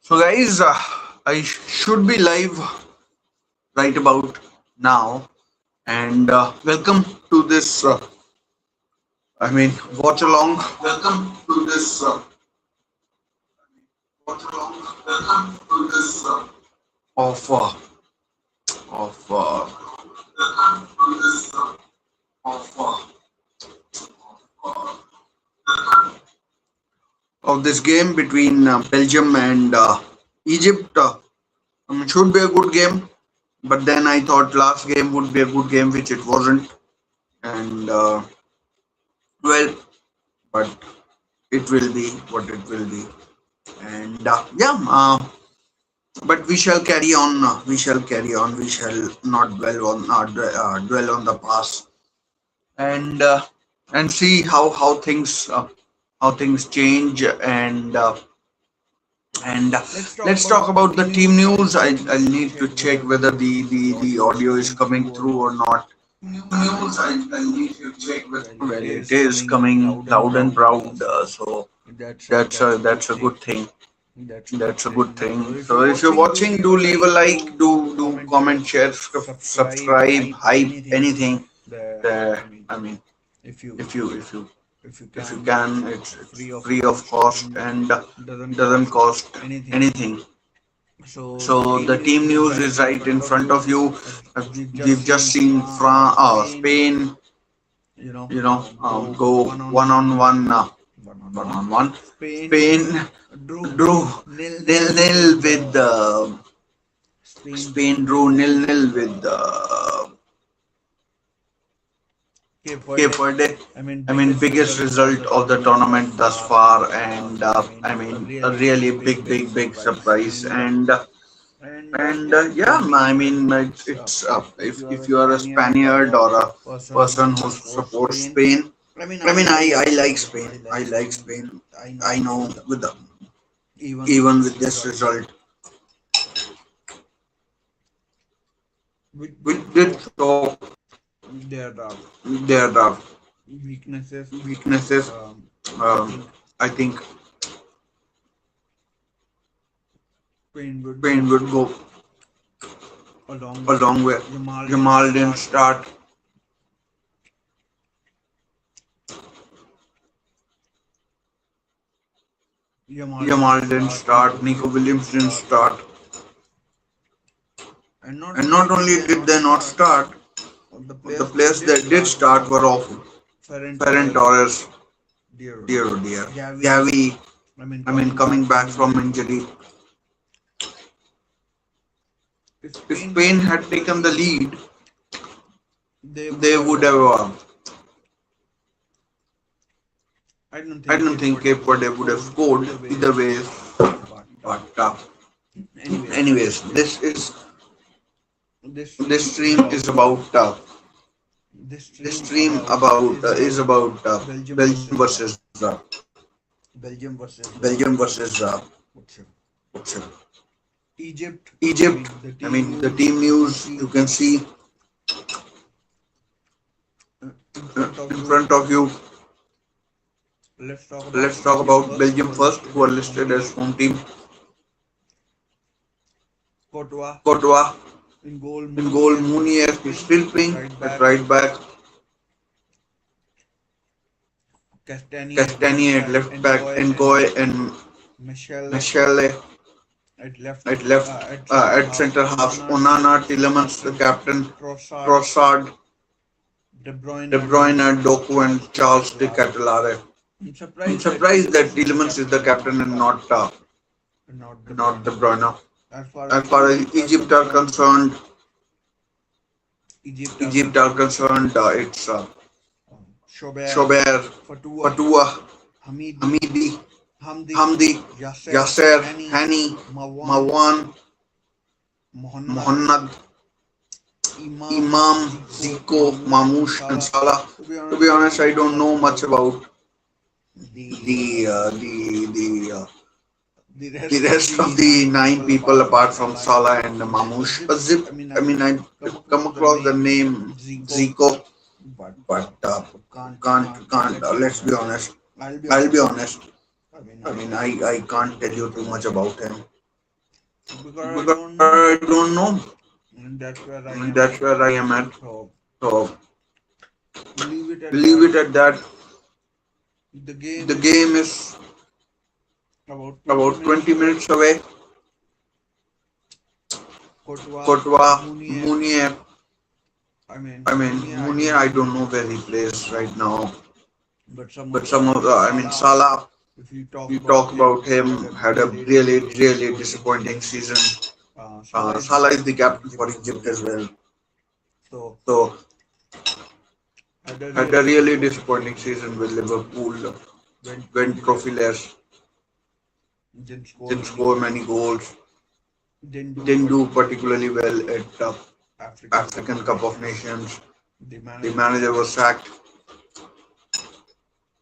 So, guys, I should be live right about now, and welcome to this. Watch along. Welcome to this. Watch along. Welcome to this of of welcome to this of uh, of this game between Belgium and Egypt. Should be a good game, but then I thought last game would be a good game, which it wasn't, and well, but it will be what it will be, and yeah. But we shall carry on. We shall carry on. We shall not dwell on the past, and see how things change, and let's talk about the team news. I need to check whether the audio is coming through or not. News. I need to check whether well, it is coming loud and proud. So that's a good thing. That's a good thing. So if you're watching, do leave a like, do comment, share, subscribe, hype, anything. I mean, if you can, it's free of cost and doesn't cost anything. So the team news is right in front of you. We've just seen Spain, go one on one. Spain drew nil with Spain drew nil with Cape Verde. Biggest result of the tournament thus far, and a really big surprise. And yeah, it's if you are a Spaniard or a person who supports Spain. I like Spain. I like Spain. I know even with this result, we did show their weaknesses. I think Spain would go a long way. Jamal didn't start. Jamal didn't start. Nico Williams didn't start. And not only did they not start, the players that did start were awful. Ferran Torres, dear oh dear. Gavi, coming back from injury. If Spain had taken the lead, they would have. I don't think Cape Verde would have scored either way. But anyways, this stream is about Belgium versus what's it? Egypt. The team news you can see in front of you. Let's talk about Belgium first, who are listed as home team. Courtois in goal. Mounier is still playing at right back. Castagny at left back. Ngoy and Michele at centre half. Onana, Tielemans, the captain. Trossard, De Bruyne, Doku, and Charles de Ketelaere. I'm surprised that Tielemans is the captain and not De Bruyne. As far as Egypt are concerned, it's Shober, Fatua, Hamidi, Yasser, Hani, Mawan, Mohamed, Imam, Zico, Mamouche, and Salah. To be honest, I don't know much about the rest of the 9 people apart from Salah and Mamouche. I come across the name Zico, but can't. Let's be honest. I'll be honest. I can't tell you too much about him. because I because don't I know, don't know. and that's where I And am that's at. where I am at. So So leave it at leave that. it at that. The game The is game is about 20 about minutes 20 away. minutes away. Courtois, Courtois, Munier, Munier. Munier, I Munier, don't I know, don't know where he plays right now. but some But of the, some of the, Salah, Salah, if you if talk you about talk him, about him, had a had a really, really, really really disappointing disappointing season. season. Salah is the Salah is the captain for captain Egypt for as Egypt well. as well. So So had a had a really really disappointing disappointing season with season with Liverpool. Liverpool. Went Went trophyless, trophyless, didn't score didn't many score goals, many goals, didn't do didn't do particularly particularly well well at at African Cup African of Cup of Nations. Nations. The The manager was manager was sacked. sacked.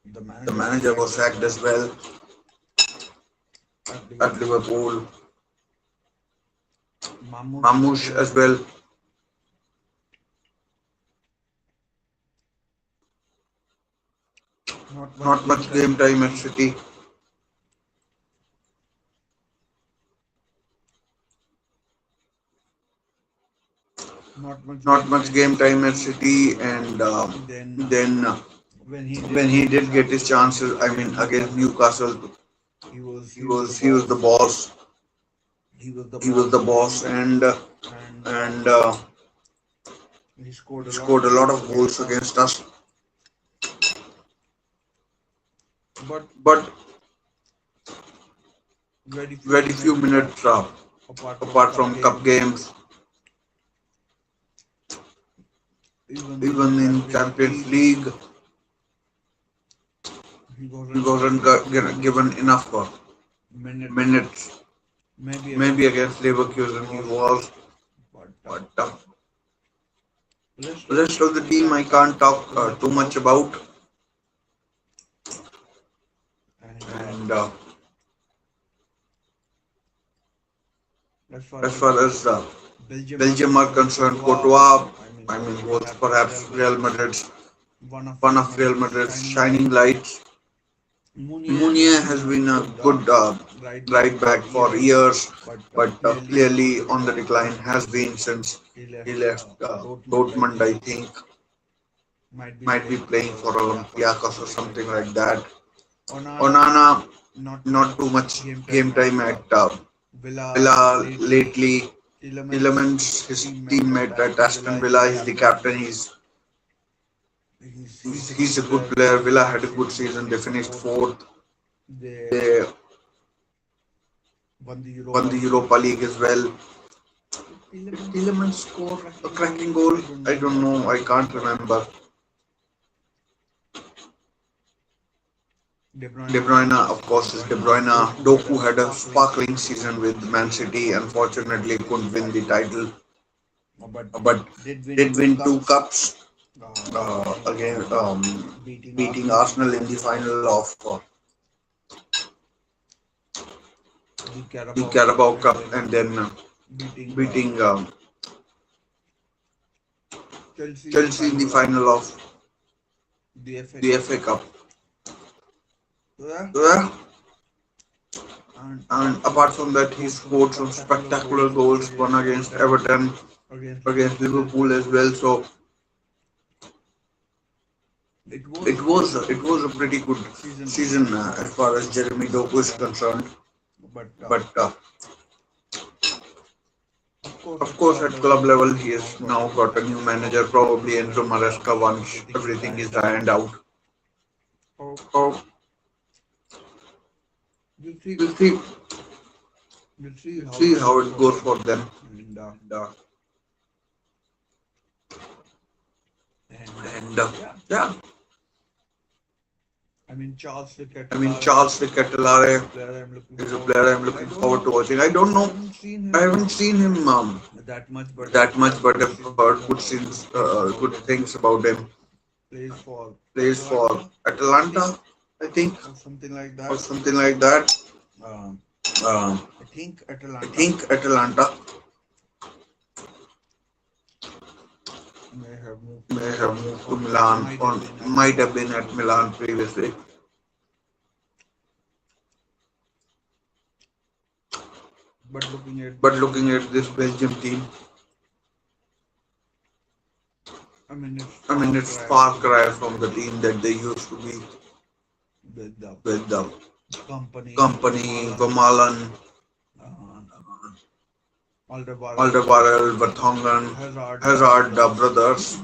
The The manager was manager sacked was as sacked well as well at at Liverpool. Liverpool. Mamouche as Mamouche well. as well. Not much Not game much time game at time at City. City. Not much Not game much time at game time at City. City. And Then then when he when did he get his did get his chances, chances, against against Newcastle, Newcastle, he was the he was the boss. boss. He was the He was the boss, boss, and and he scored he a lot scored of a lot goals of goals against us. against us. But But very few very few minutes minutes apart from apart cup from cup games, games, even in even in Champions Champions League, League, he he wasn't wasn't given enough minutes. minutes. Maybe Maybe against against Leverkusen he Leverkusen he was, was, but but rest the of the rest of the team I team I can't talk can't talk too much too much about. about. And And as far as as far as Belgium are Belgium are concerned, concerned, Courtois, Courtois, was was Real Madrid's One one of of Real Real Madrid's Madrid's shining shining lights. lights. Munier has Munier been has a been a good good right back right for back for years, years, but but clearly on clearly the on the decline decline has has been been since since he he left left Dortmund. I Dortmund, I think think. might be Might be playing for playing for Olympiacos or Olympiacos or something like something that. like that. Onana, Onana, not too not too much much game time game at time at Villa Villa lately. lately. His Tielemans, his teammate at teammate at Aston Villa, Aston he's the Villa, is the captain. captain. He's a He's good a good player. player. Villa had a Villa good had a good season. They season. They finished finished fourth. fourth. They They won the won Europa the League. Europa League as well. Did Did Tielemans Tielemans score a score a cracking goal? cracking goal? I don't I know. don't I know. can't I can't remember. remember. De De Bruyne, of Bruyne, course, of is De course, is De Bruyne. Bruyne. Doku had Doku a had a sparkling sparkling season with season Man with Man City. City. Unfortunately, Unfortunately, couldn't couldn't win win the the title, title, but but did win did two win two cups cups again, again, beating beating Arsenal Arsenal in in the the final final of of the the Carabao Cup, Carabao and Cup, then and then beating beating Chelsea in the Chelsea in the final of final of the FA the Cup. FA Cup. Yeah, Yeah, and and apart from apart that, from he that, he scored some scored some spectacular spectacular goals. One goals. One against against Everton, Everton, against against Liverpool as Liverpool well. as well. So So it was a it was pretty a good pretty good season season as far as as far as Jeremy Jeremy Doku is Doku is concerned. concerned. But But of course, of at course, club at level, club he level, has he now has got a now new got a new manager, manager, probably probably Enzo Enzo Maresca, Maresca, once once everything is everything ironed is out. ironed out. So So we'll see, we'll see, we'll see we'll how see it how goes it for goes them. for them. And And and yeah, yeah, Charles de Charles Ketelaere de is a Ketelaere player I'm looking is a forward to player I'm watching. I looking don't forward to know, watching. I don't I know. haven't seen I him haven't seen him that much, but that I've much, heard but good I've heard good things about good him. things about him. Plays for Plays for Atalanta, I think, Atalanta, I think, or something like or that. something like that. Um, Um, I think I Atalanta think Atalanta may have moved to may have Milan, moved to or Milan, might or have been at might have Milan been at previously. Milan previously. but But looking at this Belgium team, it's I far mean, it's cry far from the cry team from that the they team used to that they be used to be with the with the company, company, Vermaelen, Vermaelen, uh, Alderweireld, Alderweireld, Vertonghen, Hazard Hazard, brothers, brothers,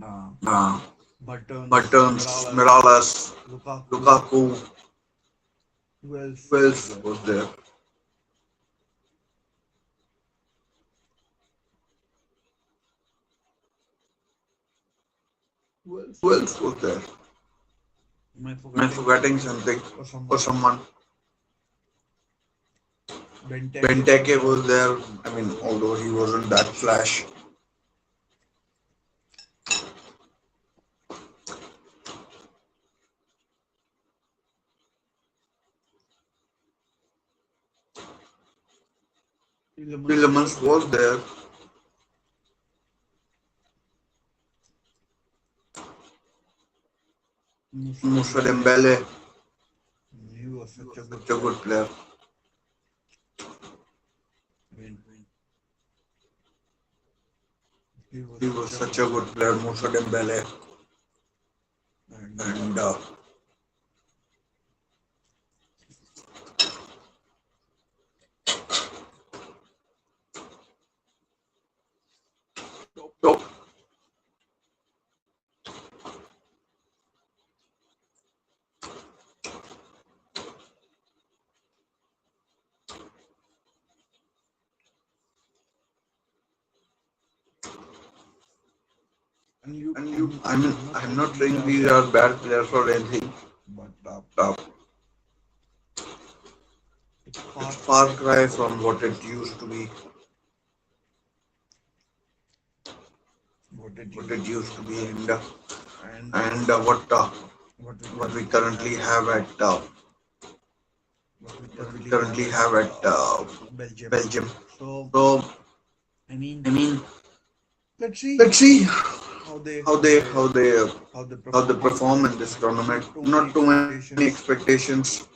uh, uh, Buttons, Buttons, Miralas, Miralas, Lukaku. Lukaku. Who else Who was else there? was there? Who else Who was else there? was there? Am I Am I forgetting forgetting something something or or someone? someone? Benteke was Benteke there. was there. I mean, Although he although he wasn't that wasn't that flash. flash. Tielemans Tielemans was was there. there. Musa Musa Dembele. Dembele, He was he such was a good such a player. good player. I mean, he was He such was a such good a player, good player, Musa Musa Dembele. Dembele. And And so I mean, I'm not I'm saying not these saying are these are bad bad players or players or anything, anything, but but it's it's far far cry cry from what from it what it used to be. used to be, What it what used it to be, used to be, and and what we what we currently have currently at have at what we what we currently have currently at have at Belgium. Belgium. So So I mean, I mean, let's see let's see how they how how they they how they how they how they perform in this perform in this tournament. tournament. Not too many Not too many expectations. expectations.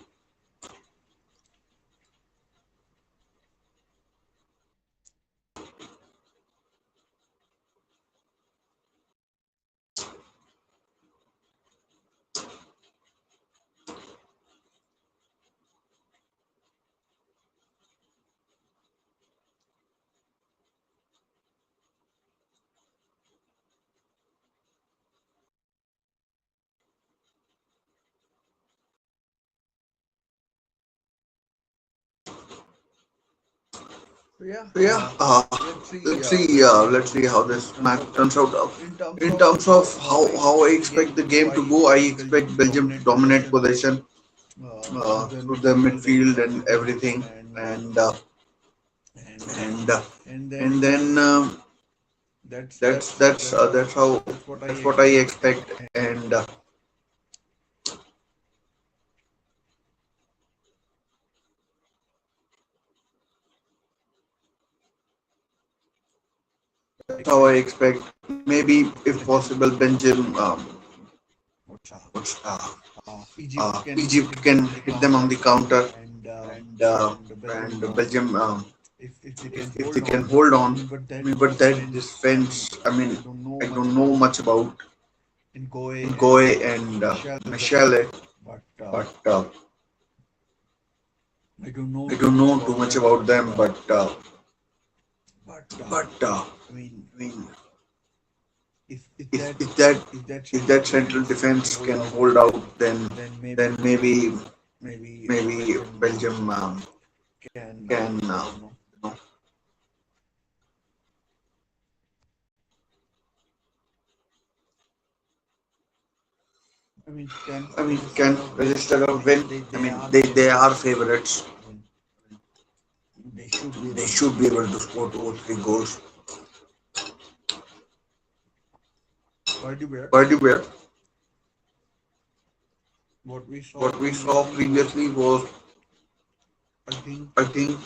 So yeah, So yeah, let's see how this this turns match out. turns out. In terms In of terms of how I how I expect the game expect to the go, game I to go, I expect expect Belgium to Belgium to dominate dominate possession possession through through their their midfield midfield and and everything, everything, and and and and and and then then that's how that's what I that's what I expect. expect, and that's how I expect. Maybe if possible, Belgium, Belgium what's what's, Egypt can Egypt hit them can on the hit them on counter, the counter, and and Belgium, Belgium, if they can if they hold can on. hold I on. mean, but I that mean, but that defense, I mean, defense, I mean, I don't know I much don't know about much about Ngoe and Goe and Michelle, Michele, but but I don't know I too don't much know too about much them. about them. But But I mean, I mean, if if that if that if that if central that central defense can defense hold can out, hold out, then then maybe maybe Belgium Belgium can can you know you know can I mean register can a win. register I a mean, win. I they mean are they are favorites. favorites. I mean, they should be They able to should be score able two to or three score two or goals. three goals. By the way, By the way, what we saw what we saw previously was, previously was, I think, I think,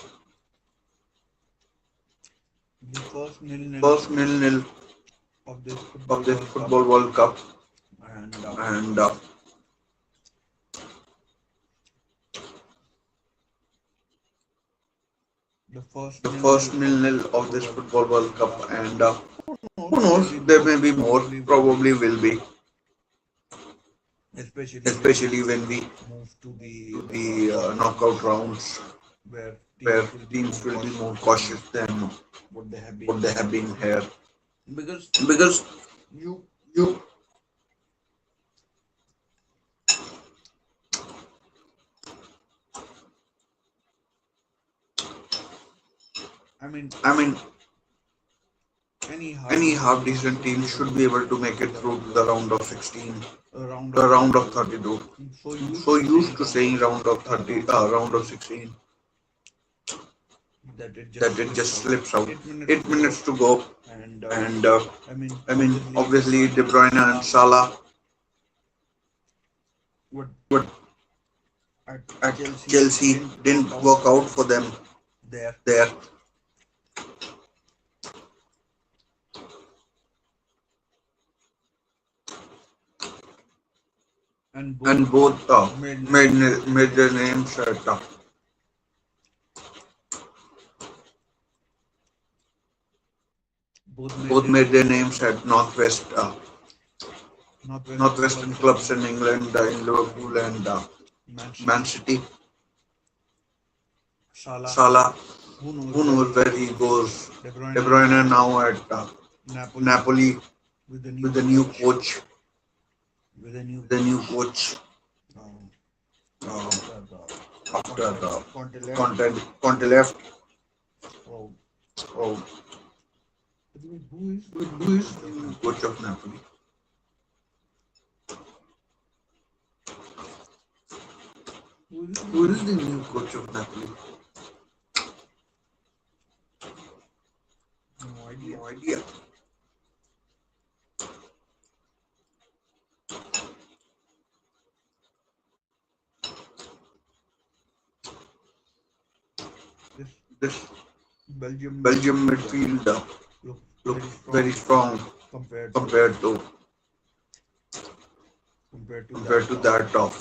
the first nil-nil first nil-nil of this of Football this World Cup, Football World Cup, and and the the first first nil nil nil-nil of this of this football Football World World Cup, Cup, and and who who knows, knows, there may there be may be more, more, probably probably will be, especially especially when when we we move to to the the knockout knockout rounds, rounds, where where teams will be teams more will be cautious more than cautious than what they have been what they have here. been here, Because because you, you I mean, I mean, any half any half decent team decent should be team able to should be make able it to through make to it the through round to of the round of 16, a round the of round of 32. 32. I'm so used So to saying used to round of saying round of 30, round of 16 16, that it just that it slips just out. slips out. 8 minutes 8 to go, minutes to go, and and I I mean, mean, obviously De obviously De Bruyne and Bruyne and Salah Salah would would at at Chelsea Chelsea didn't work didn't out work for out them for them there, there, and both and both made made made their made their names names at both made both their made their names at names at Northwestern northwestern clubs in clubs in England, England, in Liverpool and and Man Man City. City. Salah, Salah, who knows who where knows he where he goes. goes. De De Bruyne Bruyne now at now at Napoli Napoli with the new with the new coach, coach, with a new the new coach. coach. Um, Uh, after the After Conte left, Conte left, oh, oh, who is the new who is coach the of new Napoli? coach of Napoli? Who is the Who new is the coach new of coach Napoli? of Napoli? No idea. No idea. This This Belgium Belgium midfield midfield looks very looks very strong strong compared to compared to compared to that compared to of that of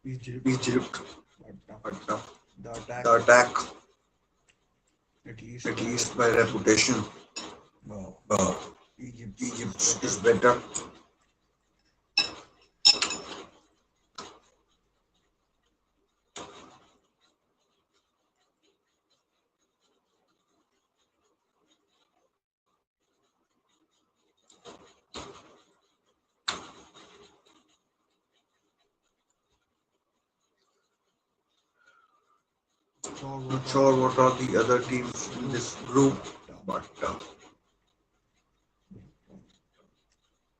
Egypt. Egypt. But But the attack, the attack, at least at by least by reputation, reputation, uh, uh, Egypt's is Egypt is better. better. Sure, what Not are sure the what other are the teams other in teams this in group, this group, but but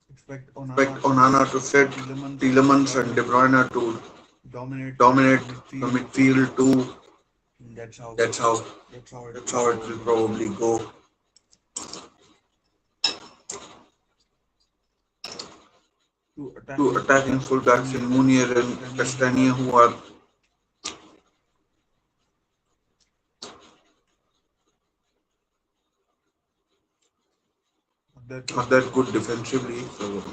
expect expect Onana to Onana sit, to set Tielemans and De Tielemans and Bruyne De to Bruyne to dominate the dominate the midfield too. midfield too. That's how That's how that's how it that's will how it will probably go. probably go. Two Two attacking attacking fullbacks in fullbacks in Munier and Munier and Castagna Castagna who are not that good not that good defensively. defensively. So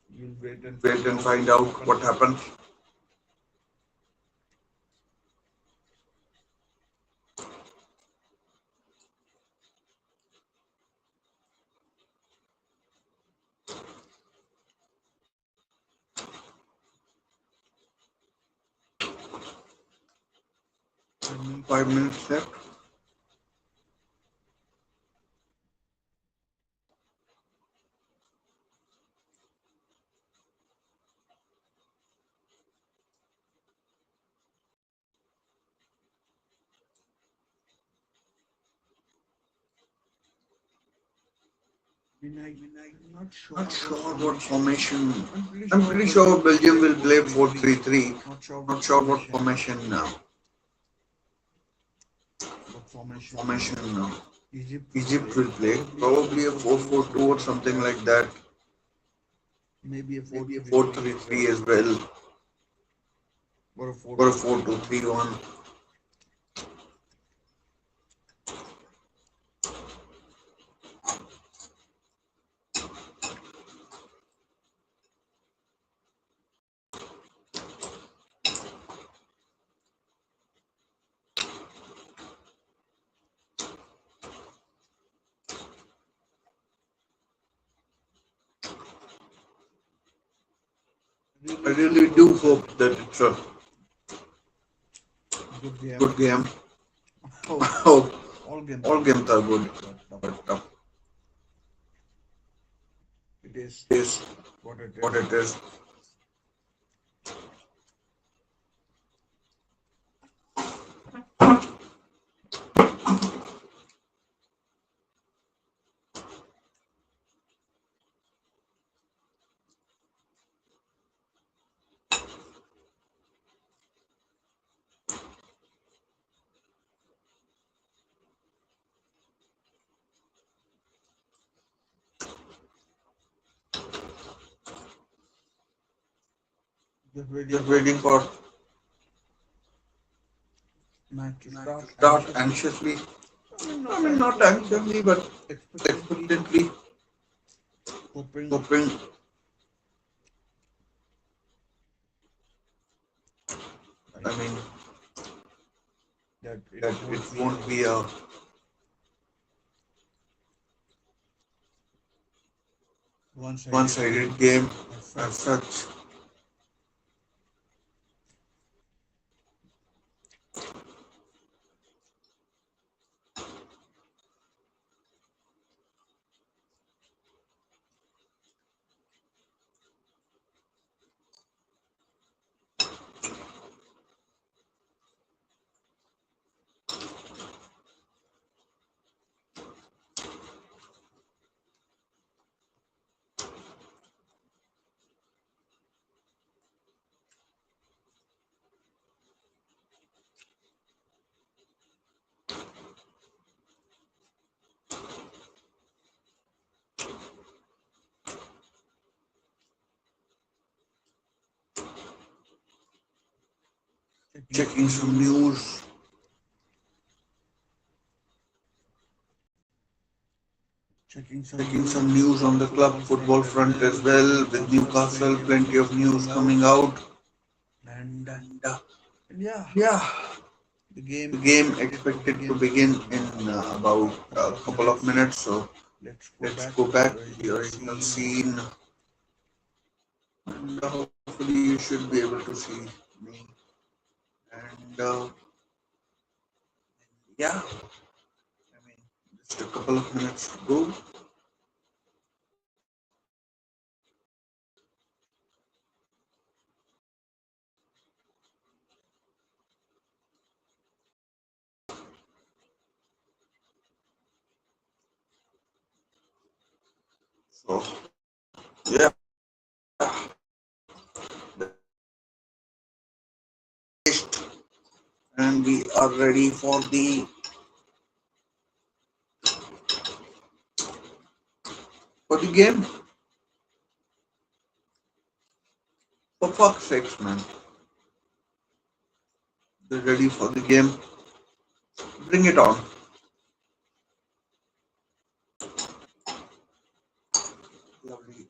So we'll wait and wait find and out find what out happens. what happens. Five minutes 5 minutes left. left. I'm not Not sure what sure what formation. formation. I'm I'm pretty pretty sure sure Belgium Belgium will will play play 4-3-3. 4-3-3. Not sure Not what sure what formation. formation now. What formation Formation Egypt will Egypt play? will play. Probably a Probably a 4-4-2 or 4-4-2 or something like something that. like that. Maybe a Maybe a 4-3-3 as well, 4-3-3 as well. or a Or a 4-2-3-1. 4-2-3-1. I really do really hope do that hope that it's a good game. good game. Oh, Oh, all games all are good, games are good, but but it is it is what it what is. it is. Just waiting Just for waiting for match to match to start start anxiously. anxiously. Not I mean, not anxiously, but anxiously, but expectantly expectantly hoping hoping. I I mean, that it that it won't be won't a be a one-sided one-sided game game as as such. such. Checking Checking some some news, news, checking news some on the news club on the club football football front as front well. as With well. With Newcastle, Newcastle, plenty of plenty news of coming news out, coming out, and and yeah, yeah, the the game game expected to expected to begin begin in in about a a couple of couple of minutes. minutes. So Let's go let's back go to the back to the original original scene. scene, and hopefully you should be able to see me. And yeah, I mean, just a couple of minutes to go. So yeah, finished, and we are ready for the game. For fuck's sakes, man, we're ready for the game. Bring it on. Lovely,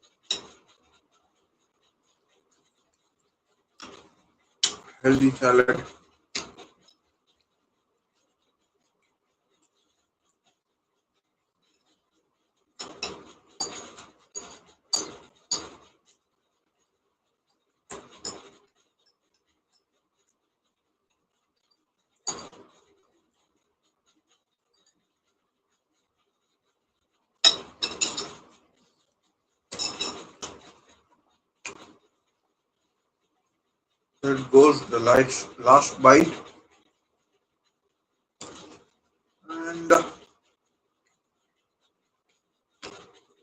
healthy salad. There goes the last bite, and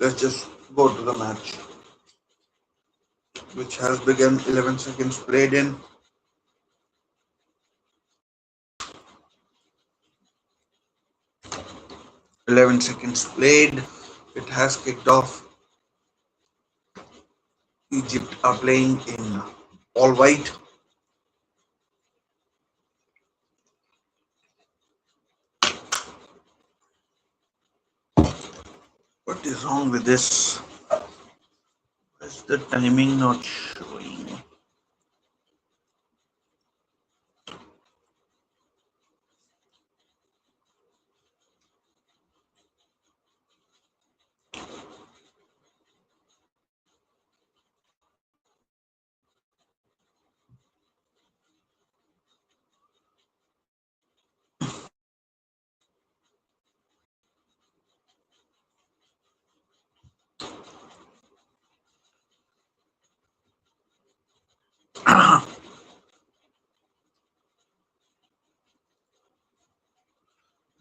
let's just go to the match, which has begun. 11 seconds played in. 11 seconds played. It has kicked off. Egypt are playing in all white. What is wrong with this? Is the timing not showing?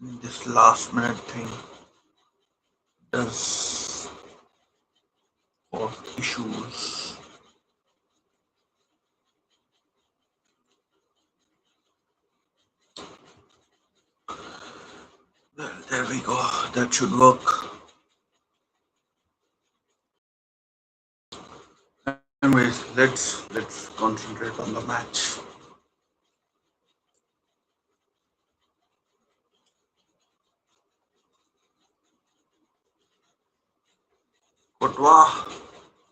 This last minute thing does cause issues. Well, there we go. That should work. Anyways, let's concentrate on the match. Courtois,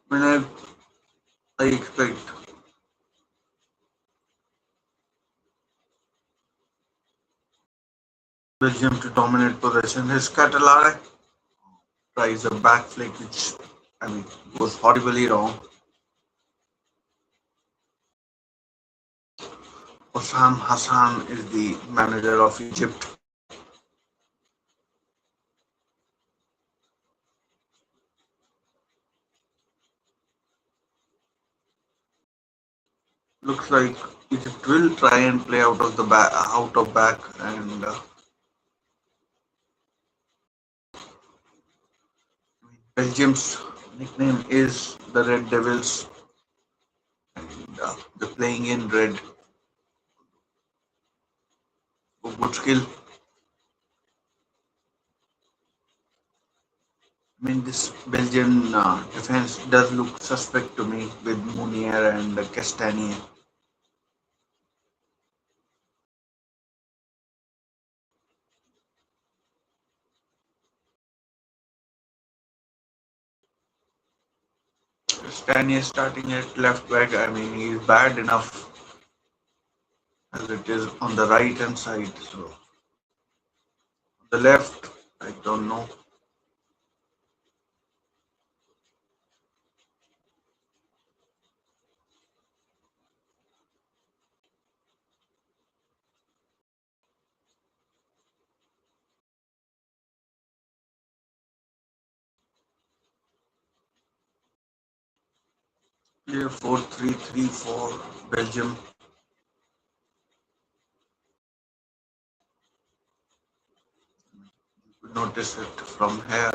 when I expect Belgium to dominate possession. His Catalare tries a back flick, which I mean goes horribly wrong. Osam Hassan is the manager of Egypt. Looks like Egypt will try and play out of back, and Belgium's nickname is the Red Devils, and they're playing in red. Good skill. I mean, this Belgian defense does look suspect to me with Mounier and Castanier. Castanier starting at left back. I mean, he's bad enough as it is on the right hand side. So the left, I don't know. Yeah, 4-3-3 for Belgium. You could notice it from here.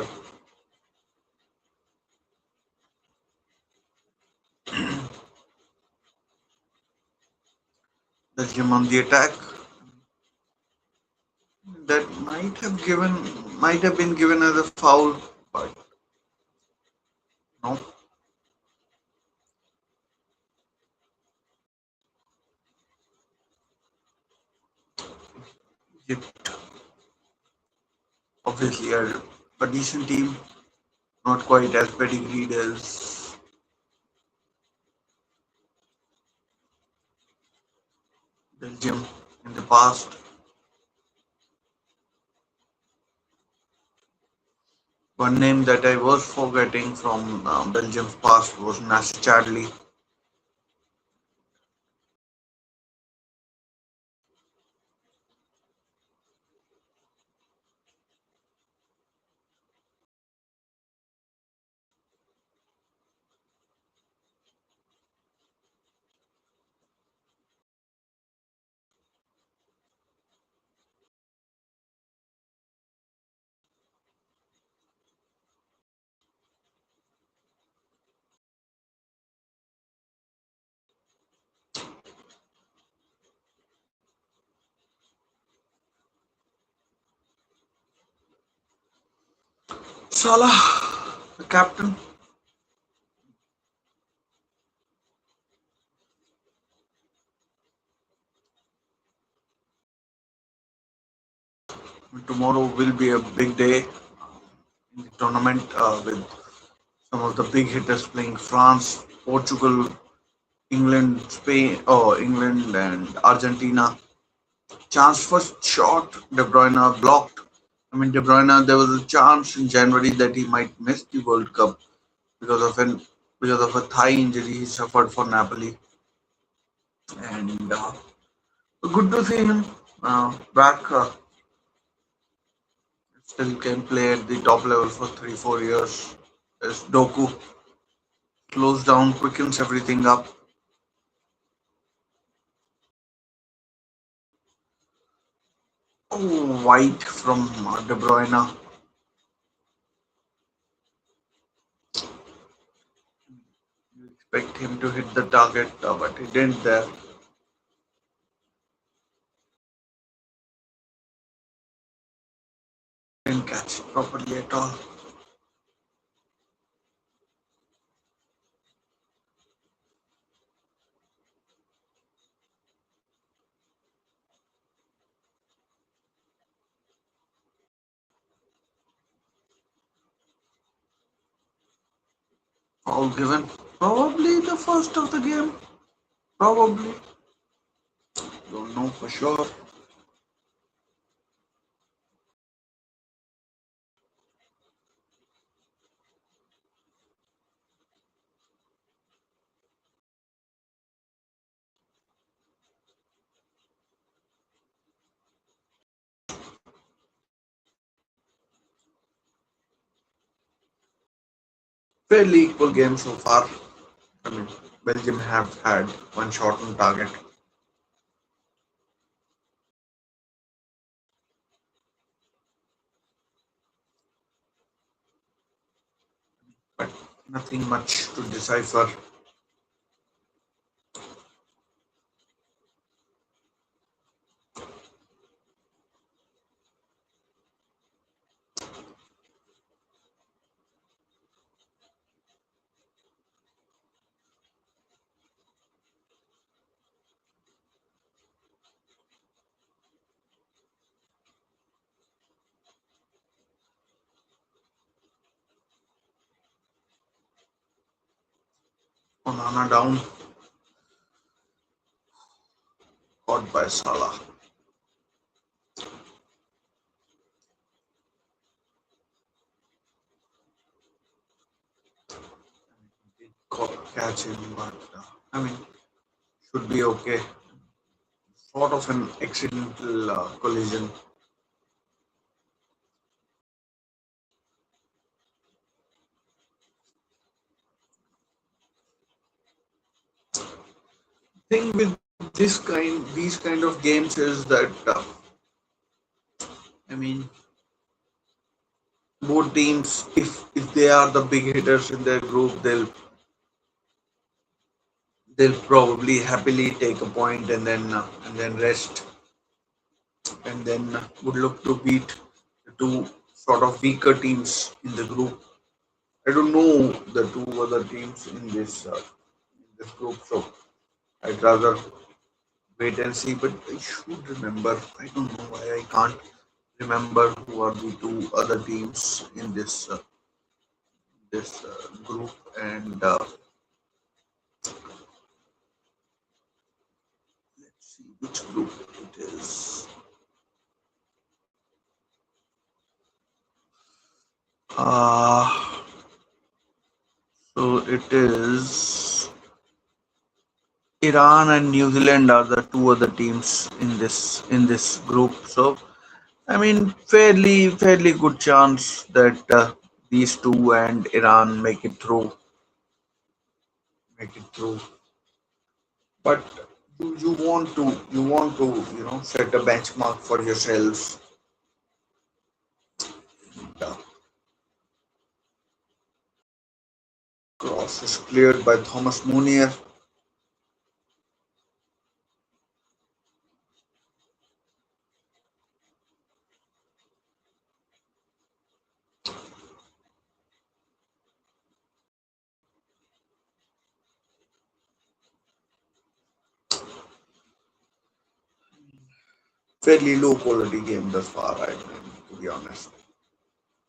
Belgium on the attack. That might have been given as a foul, but no. Egypt obviously are a decent team, not quite as pedigreed as Belgium in the past. One name that I was forgetting from Belgium's past was Nash Chadley. Salah, the captain. Tomorrow will be a big day in the tournament with some of the big hitters playing France, Portugal, England, Spain, England and Argentina. Chance first shot, De Bruyne blocked. I mean, De Bruyne, there was a chance in January that he might miss the World Cup because of an because of a thigh injury he suffered for Napoli, and good to see him back. Still can play at the top level for 3 4 years. As Doku slows down, quickens everything up. Oh, white from De Bruyne. You expect him to hit the target, but he didn't there. Didn't catch it properly at all. All given. Probably the first of the game. Probably. Don't know for sure. Fairly equal game so far. I mean, Belgium have had one shot on target, but nothing much to decipher. Onana down, caught by Salah. Caught catch him, but I mean, should be okay. Sort of an accidental collision. Thing with these kind of games is that I mean, both teams, if they are the big hitters in their group, they'll probably happily take a point and then rest and then would look to beat the two sort of weaker teams in the group. I don't know the two other teams in this group, so I'd rather wait and see. But I should remember. I don't know why I can't remember who are the two other teams in this group, and let's see which group it is. Uh, so it is Iran and New Zealand are the two other teams in this group. So I mean, fairly good chance that these two and Iran make it through. But you want to set a benchmark for yourselves. The cross is cleared by Thomas Munier. Fairly low quality game thus far, I mean, to be honest.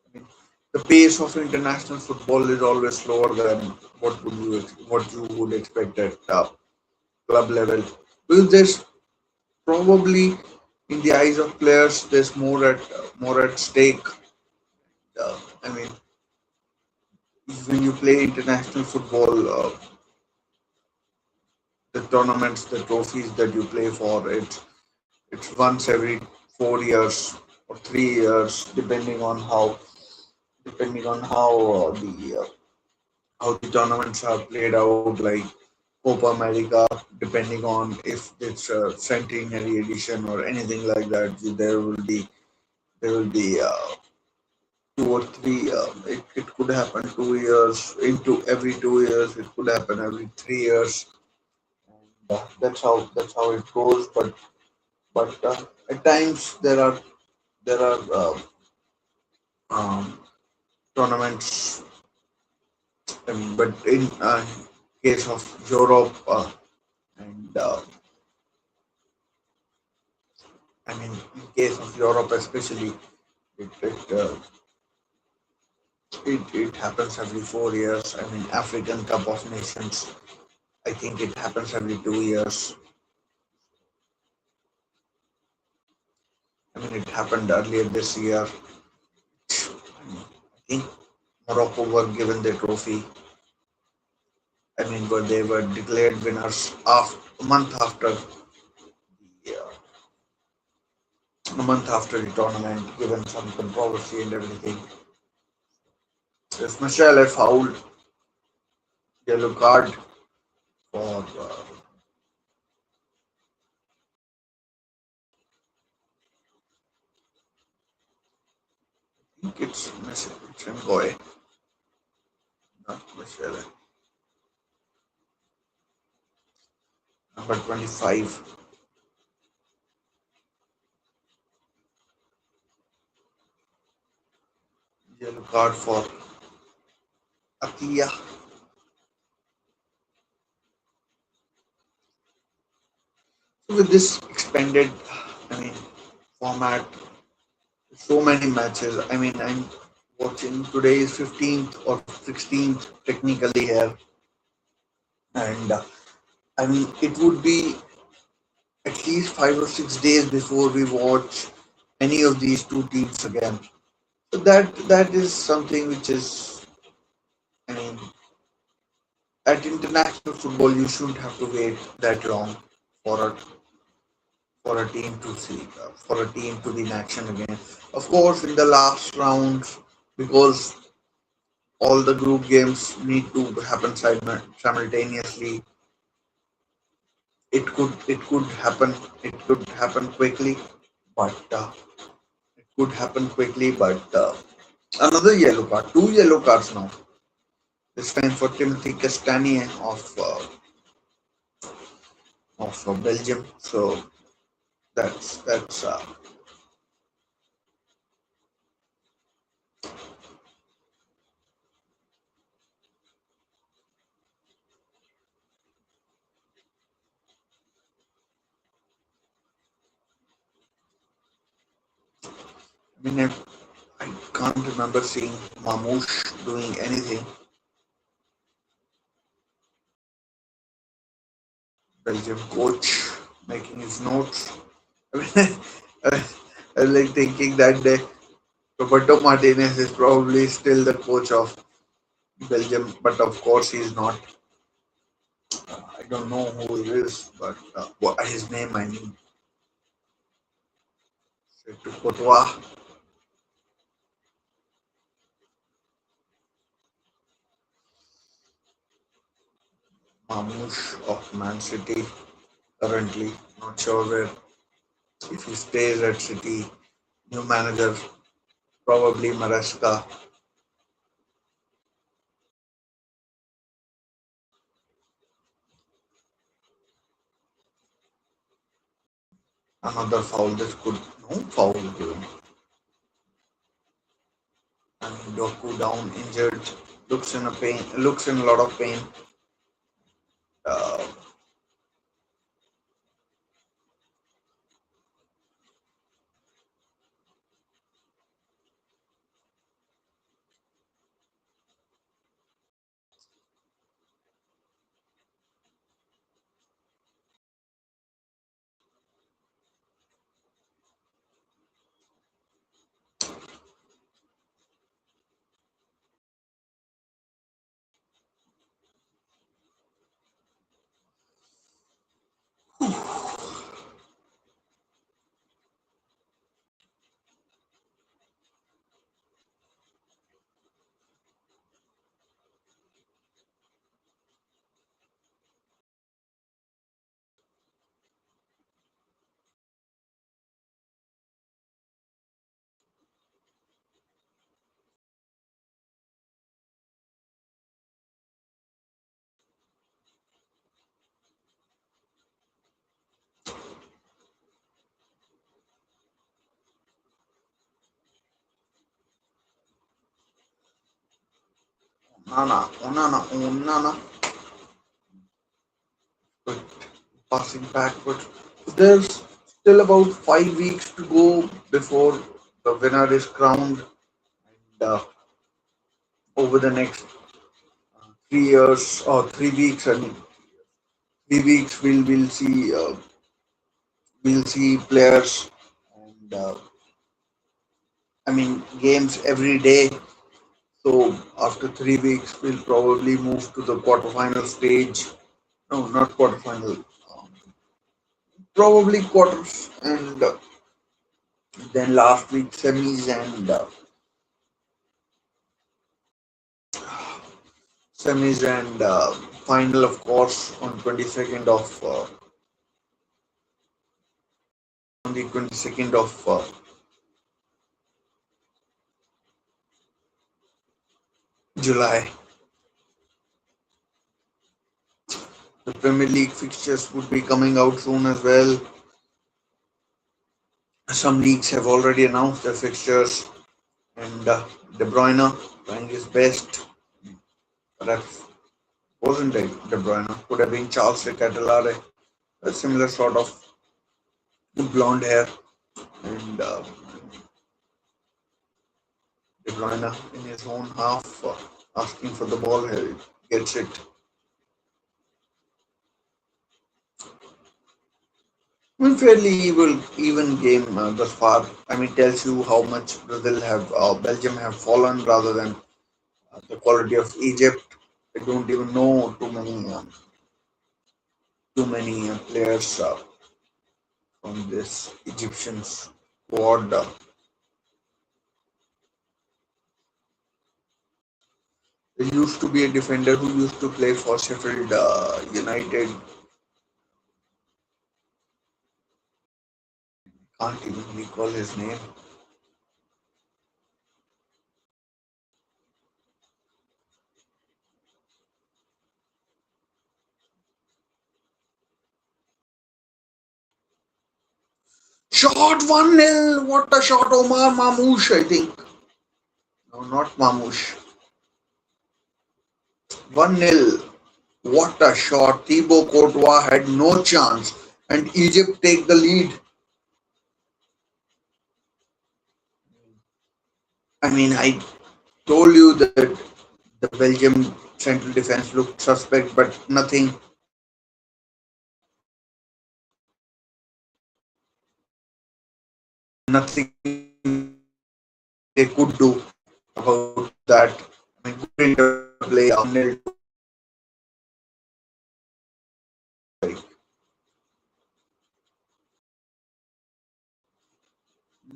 I mean, the pace of international football is always slower than what you would expect at club level. Because there's probably in the eyes of players, there's more at stake. I mean, when you play international football, the tournaments, the trophies that you play for, it's once every 4 years or 3 years, depending on how the tournaments are played out. Like Copa America, depending on if it's a centenary edition or anything like that. There will be 2 or 3. It could happen 2 years into every 2 years. It could happen every 3 years. That's how it goes. But at times there are um, tournaments, but in case of Europe and I mean in case of Europe especially, it it, uh, it happens every 4 years. I mean African Cup of Nations. I think it happens every 2 years. I mean it happened earlier this year. I think Morocco were given the trophy. I mean, but they were declared winners a month after the tournament, given some controversy and everything. If Michelle had fouled yellow card for, I think it's Michelle, it's Ngoy, not Michelle. Number 25, yellow card for Atia. So with this expanded, I mean, format, so many matches. I mean, I'm watching today is 15th or 16th technically here, and I mean, it would be at least 5 or 6 days before we watch any of these two teams again. So that is something which is, I mean, at international football you shouldn't have to wait that long for a team to see for a team to be in action again. Of course, in the last rounds, because all the group games need to happen simultaneously, it could happen quickly, but it could happen quickly, but another yellow card, two yellow cards now. This time for Timothy Castagne of Belgium. So that's. I mean, I can't remember seeing Mamouche doing anything. Belgium coach making his notes. I mean, I was like thinking that day Roberto Martinez is probably still the coach of Belgium, but of course he's not. I don't know who he is, but what his name I mean. To Courtois, Mamouche of Man City currently. Not sure where if he stays at City. New manager probably Maresca. Another foul. This could no foul given. And Doku down injured. Looks in a lot of pain. Uh, Onana, Onana, Onana. But passing back, but there's still about 5 weeks to go before the winner is crowned. And over the next 3 years or 3 weeks, I mean, 3 weeks we'll see players and I mean games every day. So after 3 weeks, we'll probably move to the quarterfinal stage. No, not quarterfinal. Probably quarters, and then last week semis and final, of course, on 22nd of on the 22nd of July. The Premier League fixtures would be coming out soon as well. Some leagues have already announced their fixtures, and De Bruyne trying his best. Perhaps wasn't it De Bruyne? Could have been Charles de Catalare, a similar sort of blonde hair, and De Bruyne in his own half, asking for the ball, he gets it. I mean, fairly even game thus far. I mean, tells you how much Belgium have fallen rather than the quality of Egypt. I don't even know too many players from this Egyptian squad. There used to be a defender who used to play for Sheffield United. Can't even recall his name. Shot 1-0. What a shot, Omar Mamouche, I think. No, not Mamouche. 1-0. What a shot. Thibaut Courtois had no chance. And Egypt take the lead. I mean, I told you that the Belgium central defense looked suspect, but nothing they could do about that. I mean, good interplay, 1-0 like,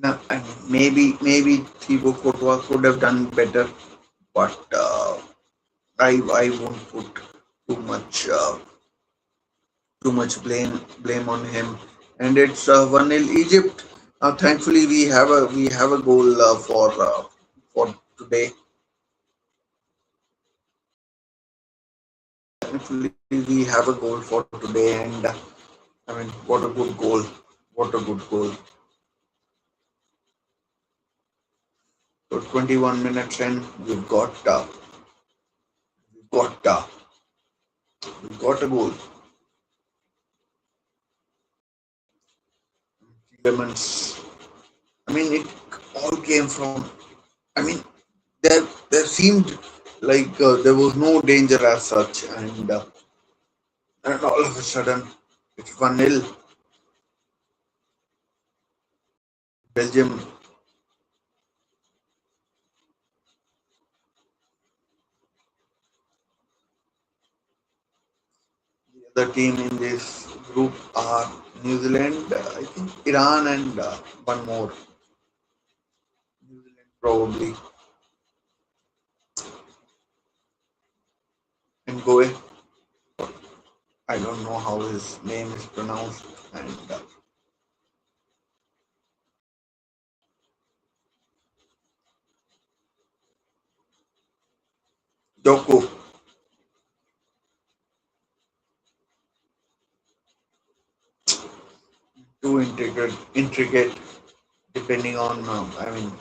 no, I mean, maybe Thibaut Courtois could have done better, but I won't put too much uh, too much blame on him. And it's 1-0 Egypt. Thankfully, we have a goal for today. Thankfully, we have a goal for today, and I mean, what a good goal! What a good goal! So 21 minutes in, got we've got a goal. Lemons. I mean, it all came from. I mean, there seemed like there was no danger as such, and all of a sudden it's 1-0. Belgium, the other team in this group are New Zealand, I think Iran, and one more. New Zealand probably, and Goe. I don't know how his name is pronounced, and Doko. Too intricate, depending on. I mean,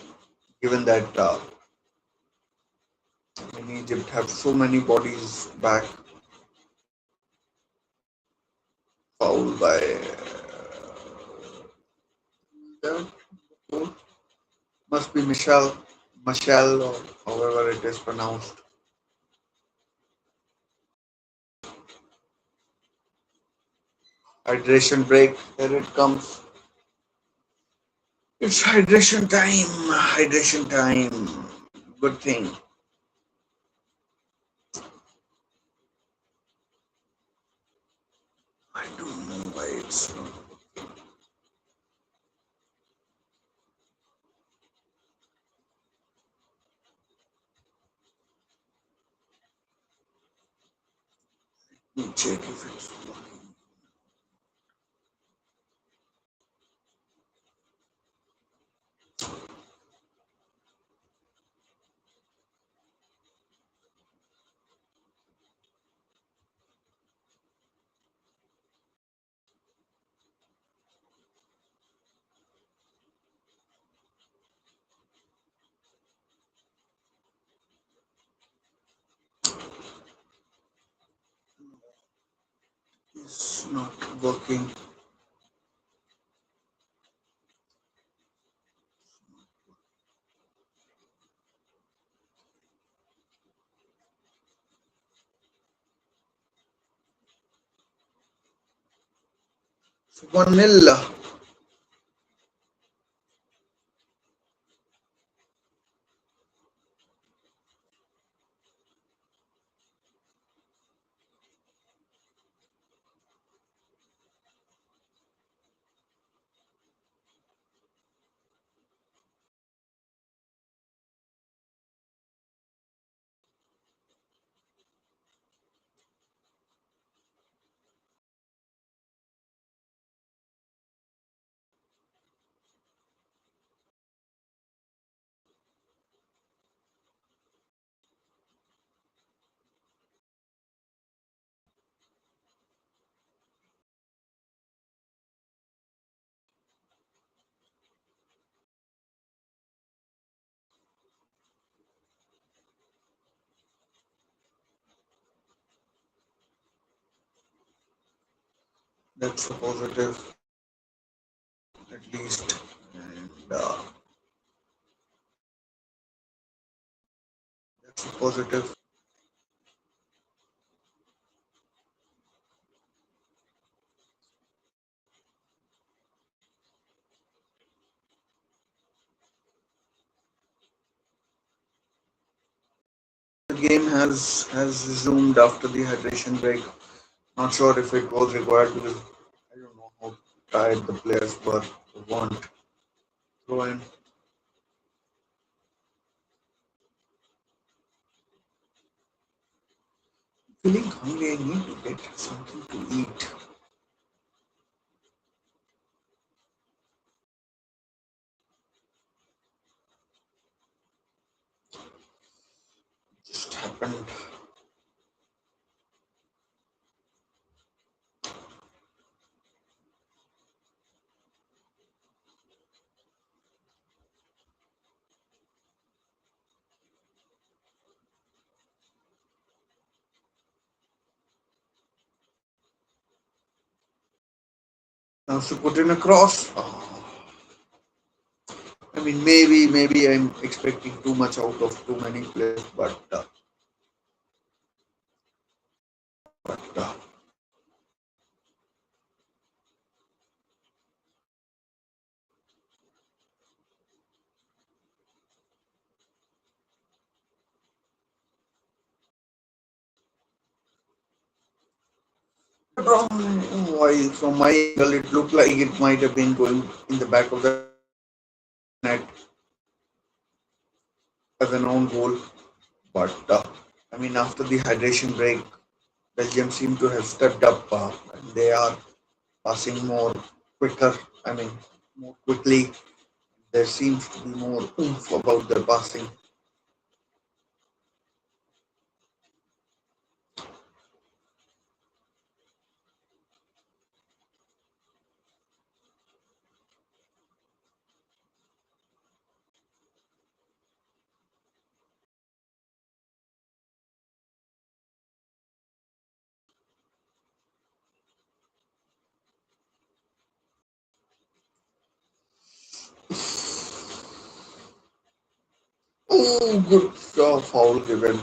given that I mean, Egypt have so many bodies back, fouled by uh, must be Michelle, or however it is pronounced. Hydration break. Here it comes. It's hydration time. Hydration time. Good thing. I don't know why it's not. Let me check if it's working. It's not working. So 1-0. That's a positive, at least. And that's a positive. The game has resumed after the hydration break. Not sure if it was required because I don't know how tired the players were or weren't. Throw in. Feeling hungry, I need to get something to eat. Just happened. Now to put in a cross. Oh, I mean, maybe I'm expecting too much out of too many players, but why from my angle it looked like it might have been going in the back of the net as an own goal. But I mean, after the hydration break, Belgium seem to have stepped up. And they are passing more quicker. I mean, more quickly. There seems to be more oomph about their passing. Oh, good foul given.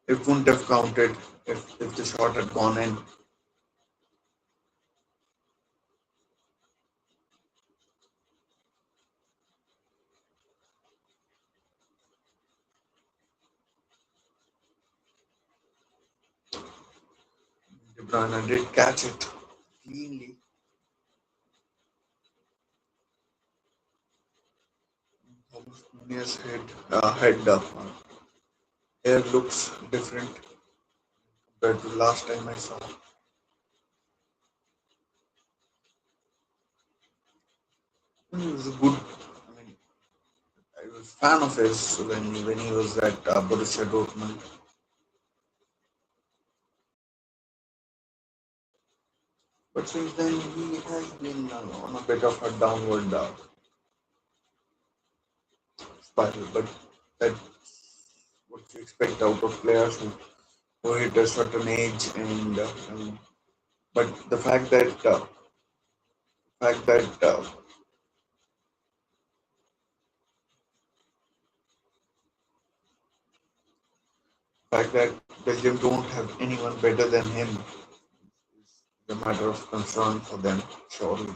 It wouldn't have counted if the shot had gone in. De Bruyne did catch it cleanly. Thomas Nunez's head hair looks different compared to last time I saw. He was a good. I mean, I was a fan of his when he was at Borussia Dortmund. But since then, he has been on a bit of a downward spiral. But that's what you expect out of players who hit a certain age. But the fact that Belgium don't have anyone better than him is a matter of concern for them, surely.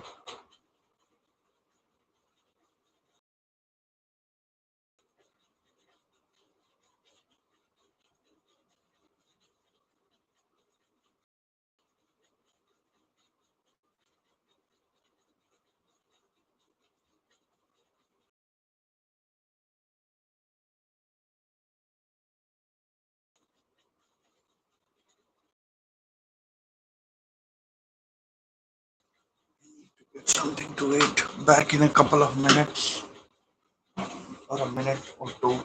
Get something to eat. Back in a couple of minutes or a minute or two.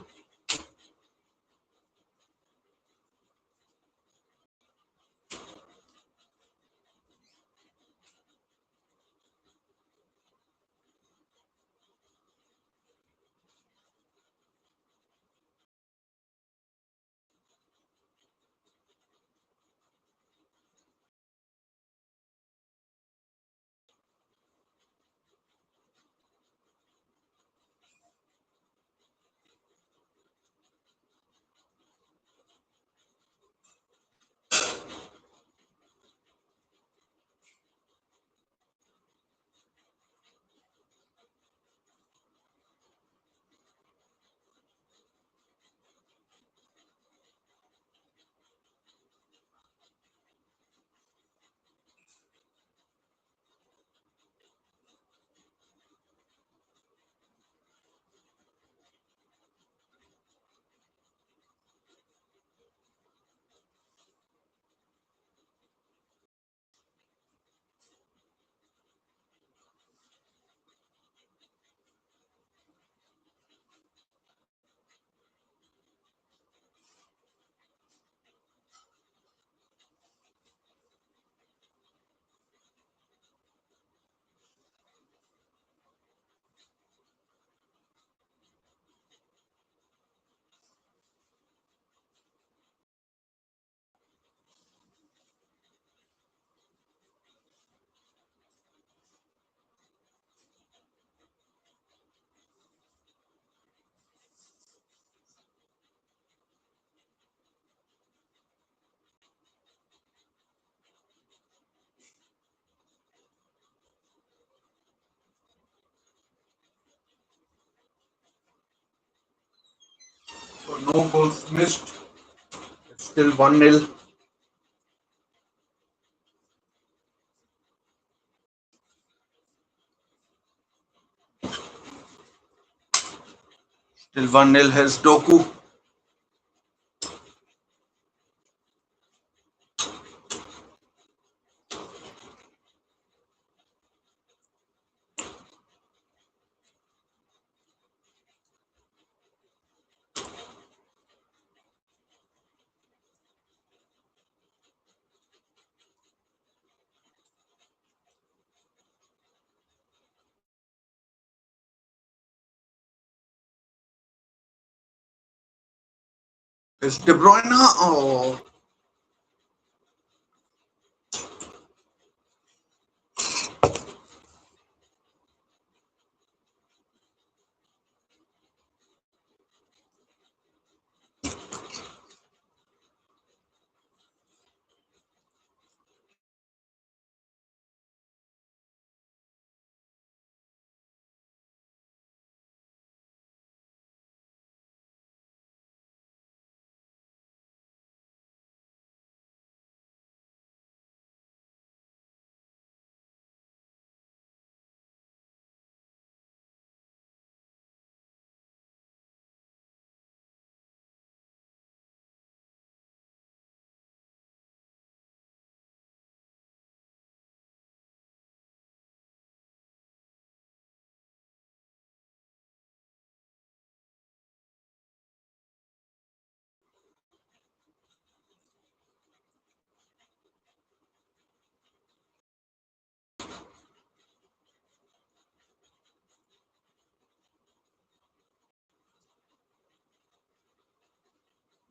So no goals missed. It's still 1-0. Still 1-0 has Doku. Is De Bruyne or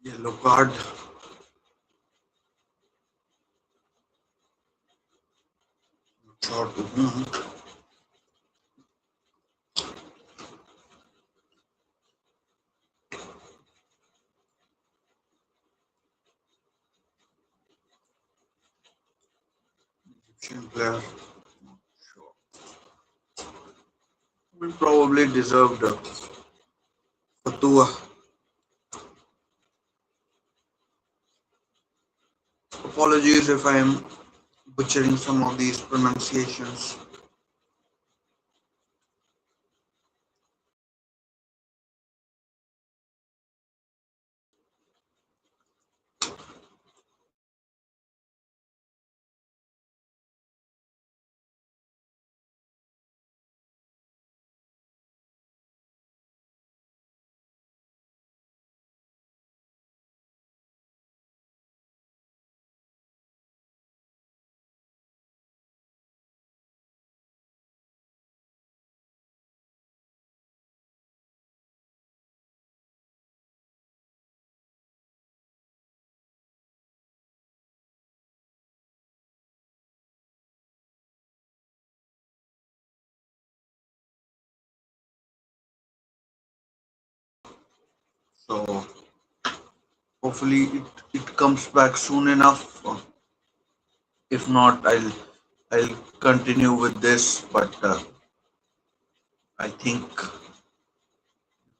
Yellow card. Short. Egyptian player. Sure. We probably deserved Fatua. Apologies if I am butchering some of these pronunciations. So hopefully it comes back soon enough. If not, I'll continue with this. But I think you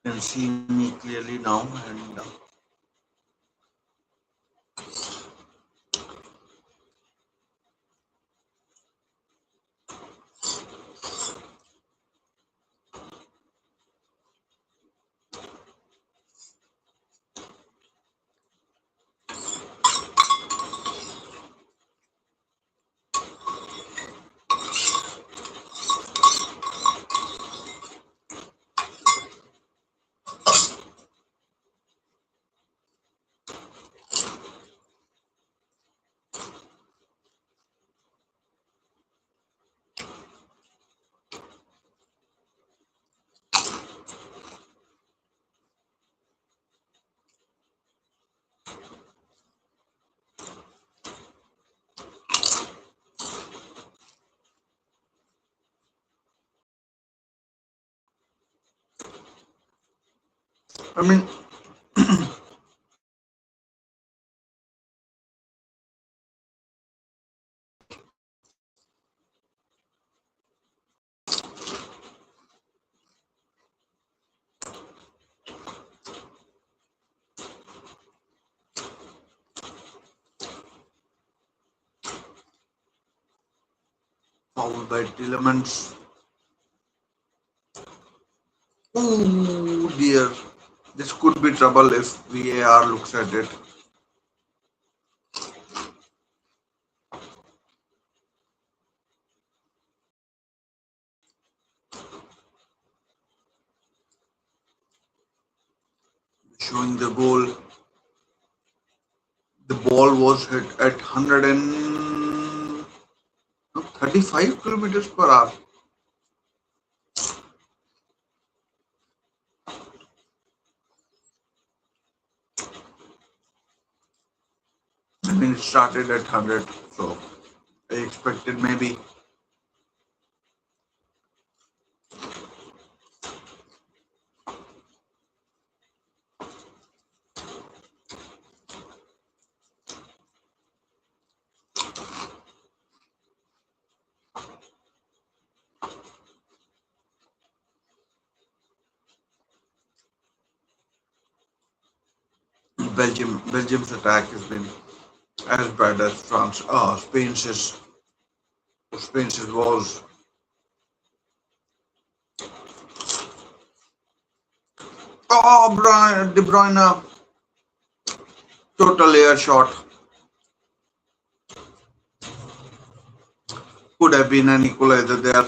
can see me clearly now. And I mean, foul by Tillemans. Oh dear, this could be trouble if VAR looks at it. Showing the goal. The ball was hit at 135 kilometers per hour. I mean, it started at 100, so I expected maybe. Belgium's attack has been as bad as Spain's was. Oh, De Bruyne, total air shot. Could have been an equalizer there.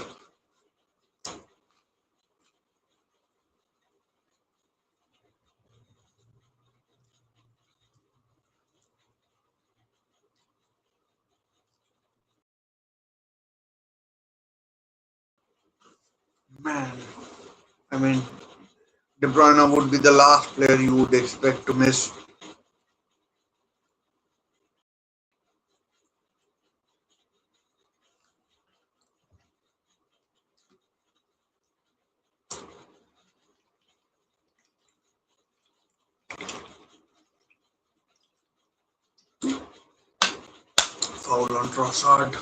Man, I mean, De Bruyne would be the last player you would expect to miss Foul on Trossard.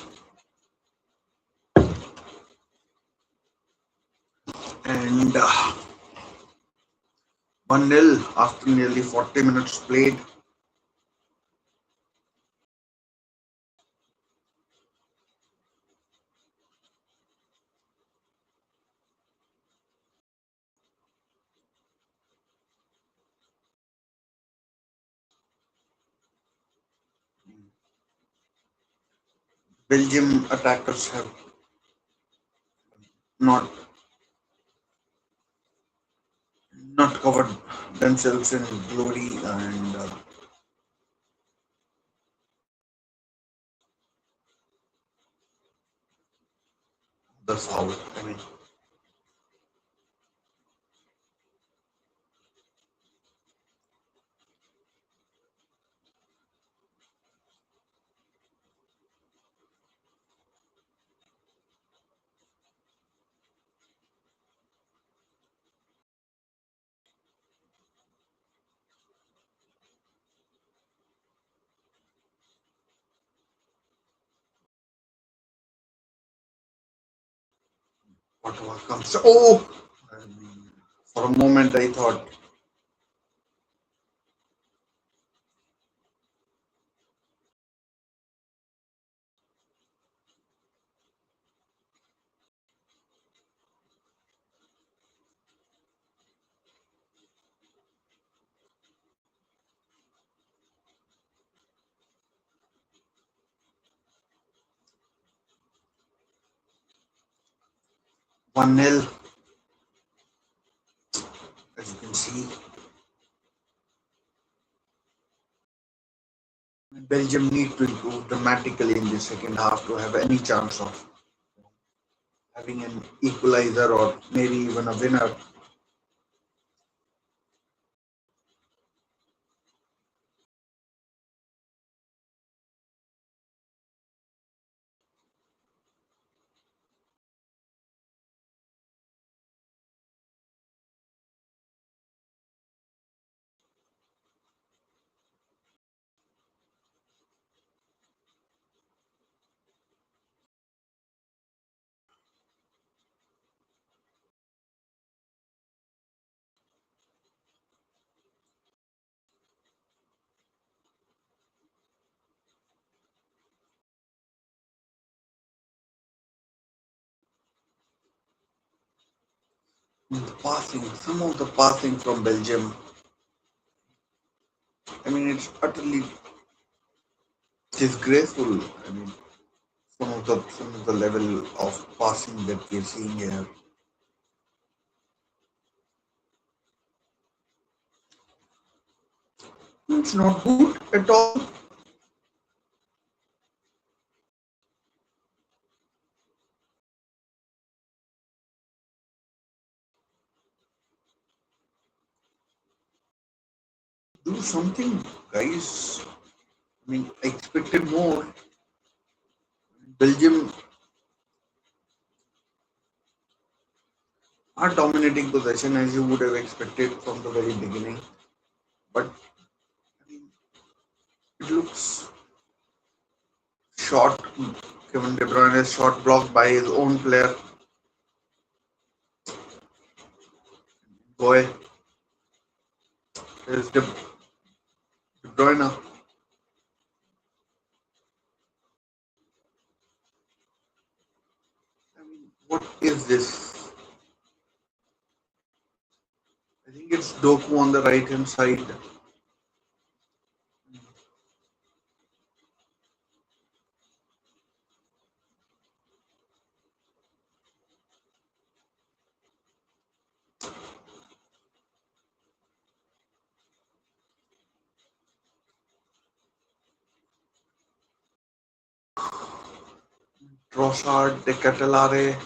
And 1-0 after nearly 40 minutes played. Belgium attackers have not not covered themselves in glory, and the foul. I mean, whatever comes. Oh! I mean, for a moment I thought 1-0, as you can see. Belgium need to improve dramatically in the second half to have any chance of having an equalizer or maybe even a winner. The passing, some of the passing from Belgium, I mean, it's utterly disgraceful. I mean, some of the level of passing that we're seeing here. It's not good at all. Do something, guys. I mean, I expected more. Belgium are dominating possession as you would have expected from the very beginning, but I mean, it looks short. Kevin De Bruyne is shot blocked by his own player. Boy, is De Bruyne. I mean, what is this? I think it's Doku on the right hand side. Trossard, De Catalare.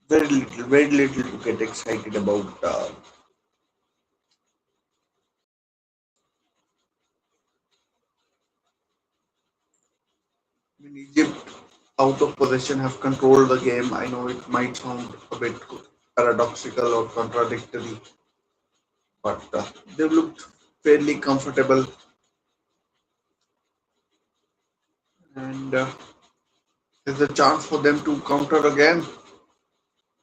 Very little to get excited about. I mean, Egypt out of possession have controlled the game. I know it might sound a bit paradoxical or contradictory, but they've looked fairly comfortable. and there's a chance for them to counter again.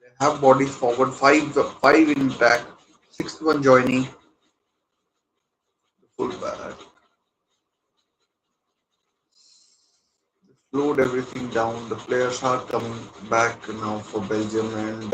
They have bodies forward, five in attack, sixth one joining the fullback. Slowed everything down. The players are coming back now for Belgium, and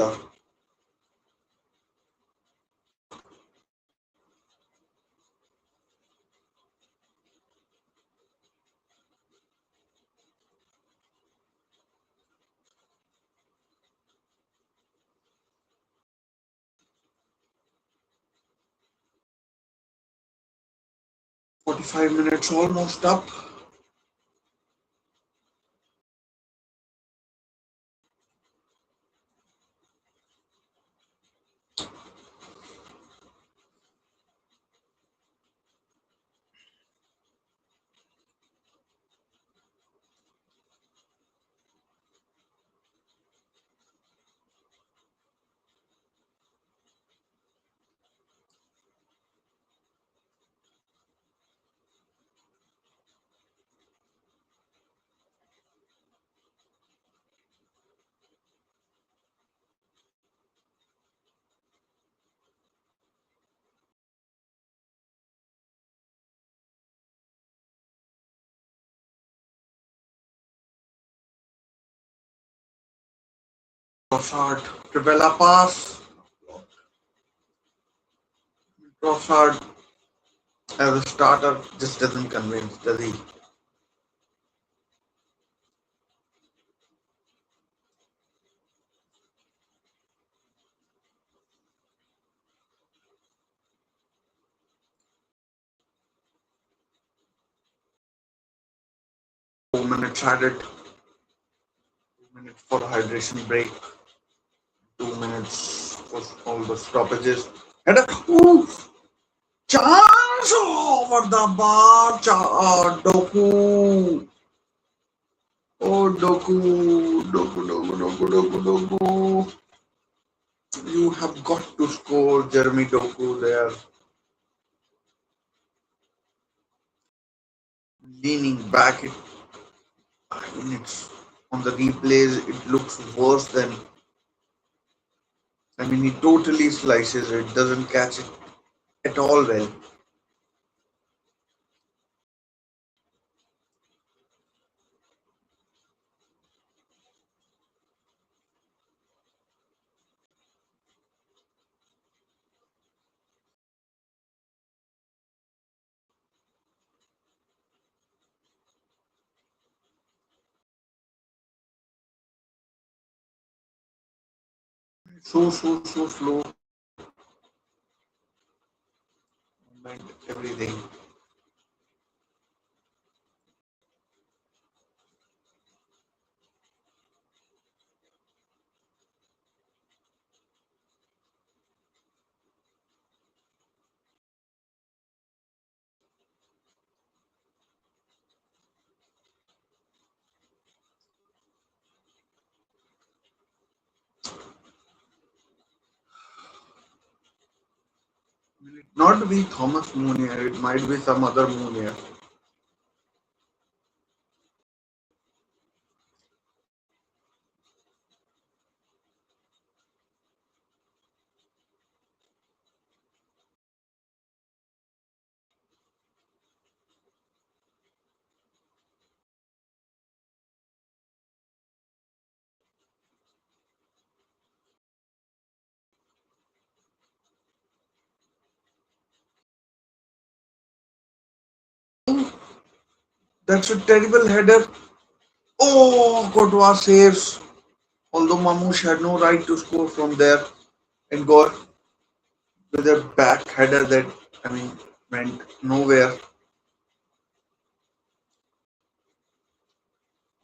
45 minutes almost up. Trossard, Trivela pass. Trossard as a starter just doesn't convince, does he? 4 minutes added. 2 minutes for hydration break. 2 minutes for all the stoppages. And a chance over the bar. Doku. Oh, Doku. Doku. You have got to score, Jeremy Doku there. Leaning back, I mean, it's on the replays, it looks worse than. I mean, he totally slices it, doesn't catch it at all well. So slow. Movement, everything. Not be Thomas Munier, it might be some other Munier. That's a terrible header. Oh, Courtois saves. Although Mamouche had no right to score from there. And Gore with a back header that, I mean, went nowhere.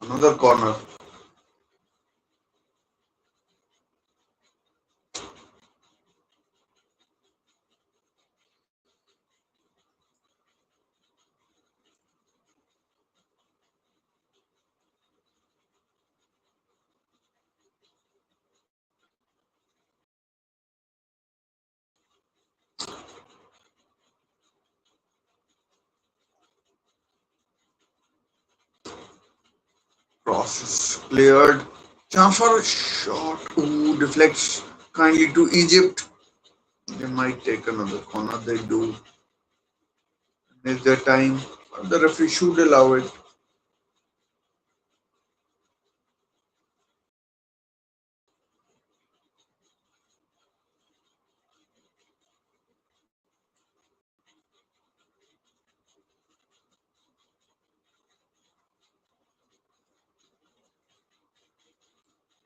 Another corner. Cross is cleared. Chance for a shot. Ooh, deflects kindly to Egypt. They might take another corner. They do. Miss their time. The referee should allow it.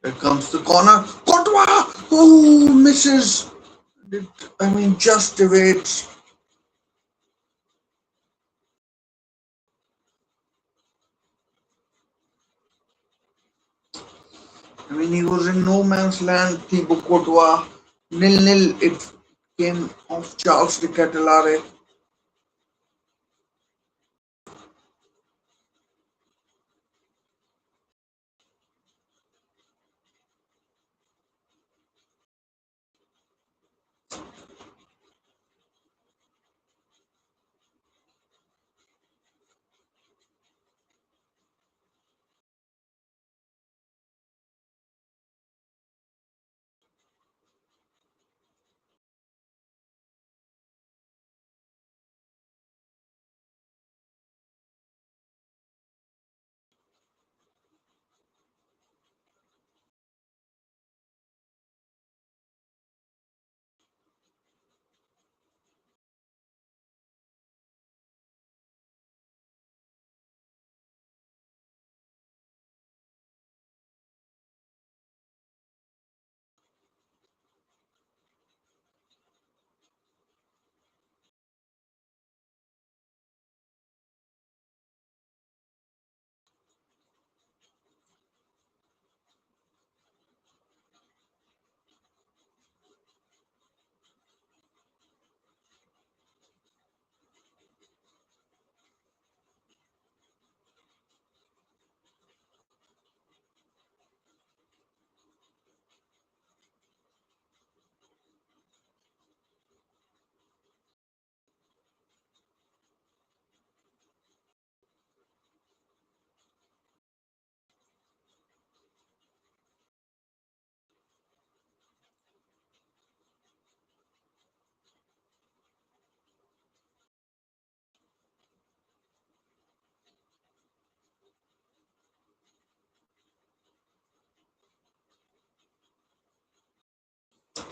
Here comes the corner. Courtois! Oh, misses. It, just evades. He was in no man's land. Thibaut Courtois. Nil-nil. It came off Charles de Ketelare.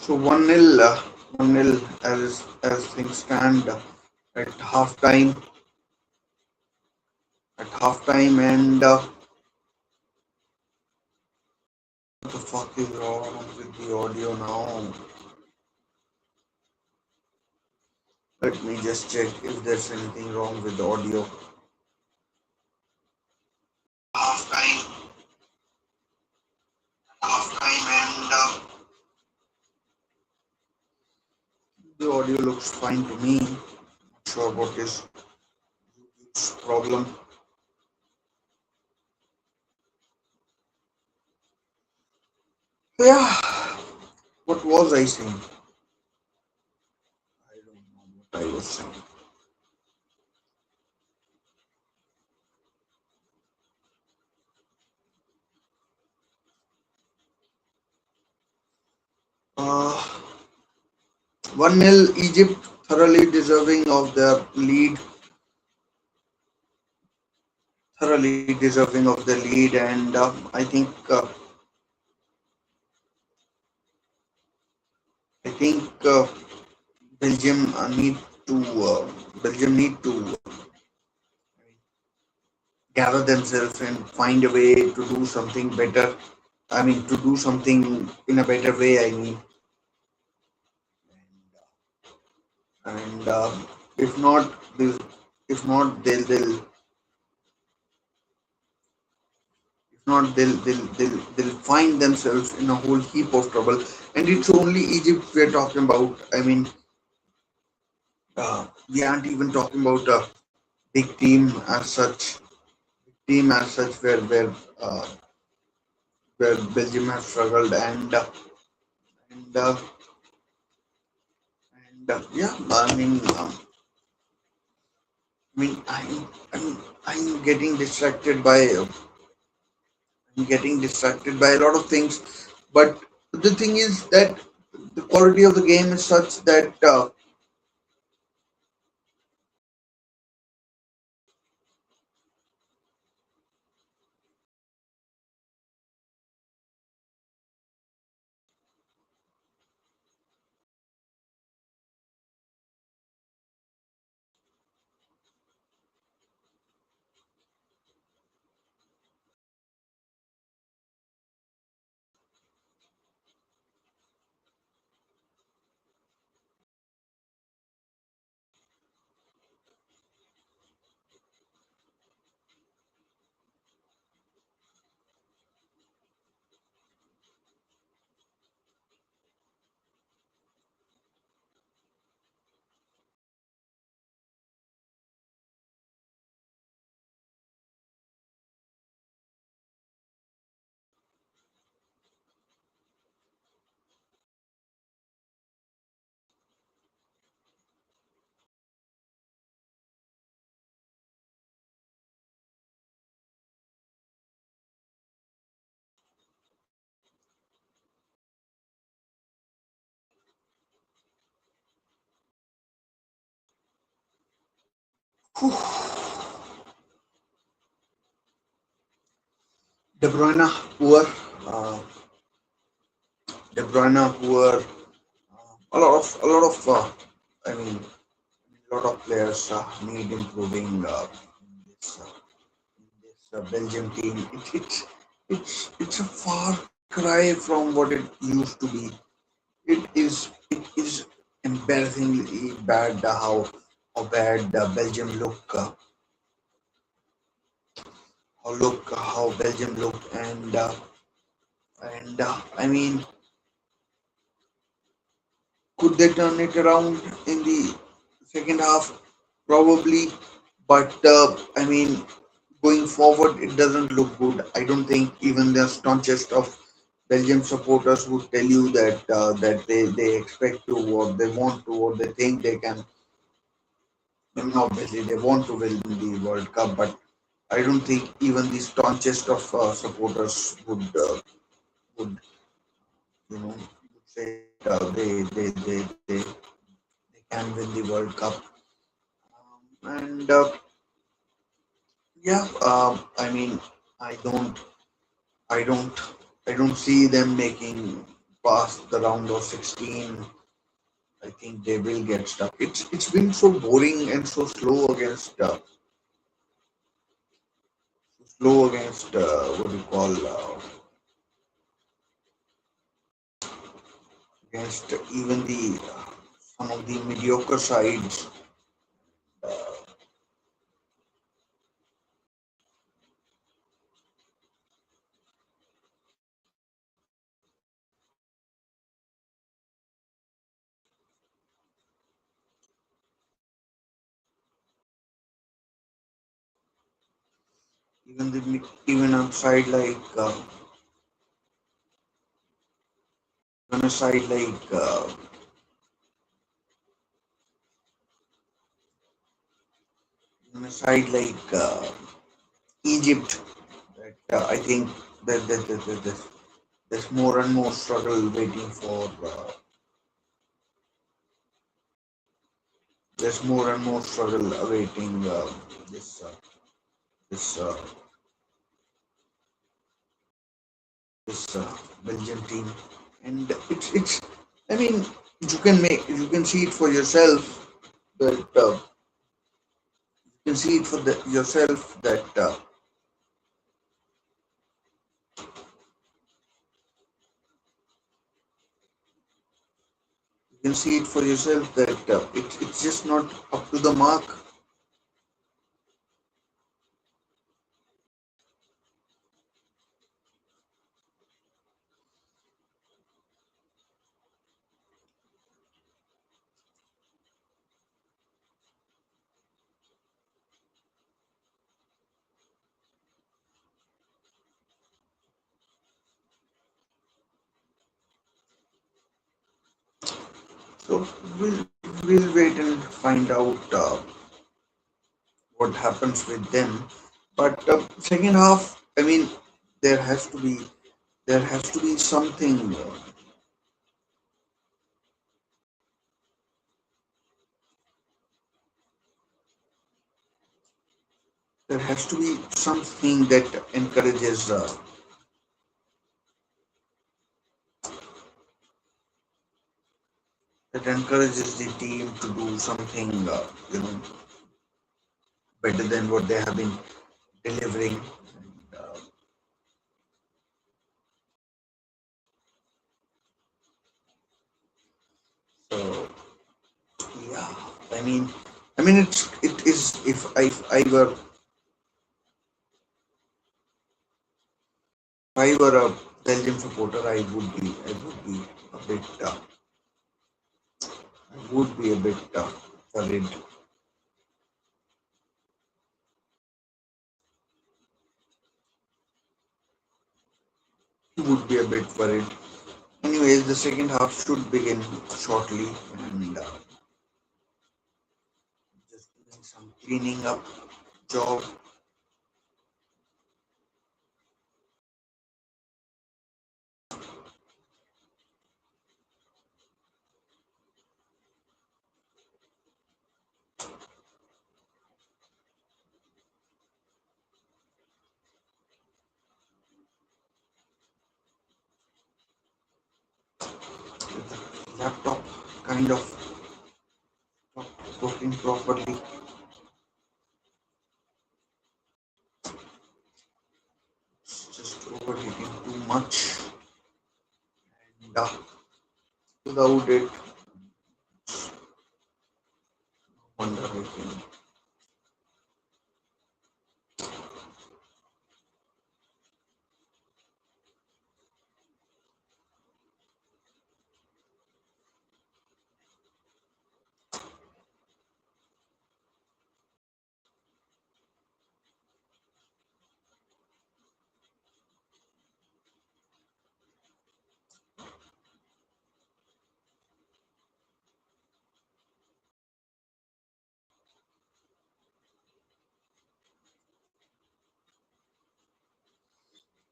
So 1-0, 1-0 as things stand at halftime. And what the fuck is wrong with the audio now? Let me just check if there's anything wrong with the audio. Halftime, and the audio looks fine to me. Not sure what is YouTube's problem. Yeah, what was I saying? I don't know what I was saying. Uh, 1-0 Egypt, thoroughly deserving of their lead, and I think Belgium need to Belgium need to gather themselves and find a way to do something better. To do something in a better way. And if not, this, if not, they'll find themselves in a whole heap of trouble. And it's only Egypt we're talking about. We aren't even talking about a big team as such where Belgium has struggled. And yeah, I mean, I'm getting distracted by I'm getting distracted by a lot of things. But the thing is that the quality of the game is such that De Bruyne poor, uh, De Bruyne poor, I mean, a lot of players need improving in this Belgium team. It's a far cry from what it used to be. It is embarrassingly bad how bad Belgium look how Belgium look and I mean, could they turn it around in the second half? Probably, but I mean, going forward, it doesn't look good. I don't think even the staunchest of Belgium supporters would tell you that they expect to what they want to what they think they can. I mean, obviously, they want to win the World Cup, but I don't think even the staunchest of supporters would would say that they can win the World Cup. And yeah, I mean, I don't I don't I don't see them making past the round of 16. I think they will get stuck. It's been so boring and so slow against what do you call against even the some of the mediocre sides. Even on side like even a side like even a side like Egypt. That I think that there's more and more struggle waiting for. There's more and more struggle awaiting this this this Belgian team, and it's. I mean, you can see it for yourself that you can see it for yourself that you can see it for yourself that it's just not up to the mark. So we'll wait and find out what happens with them. But second half, I mean, there has to be something. There has to be something that encourages the team to do something, better than what they have been delivering. And, so yeah, I mean, it is. If I were a Belgium supporter, a bit I would be a bit worried. Would be a bit worried. Anyways, the second half should begin shortly, and just doing some cleaning up job. Laptop kind of stopped working properly. It's just overheating too much, and without it, wonder I can.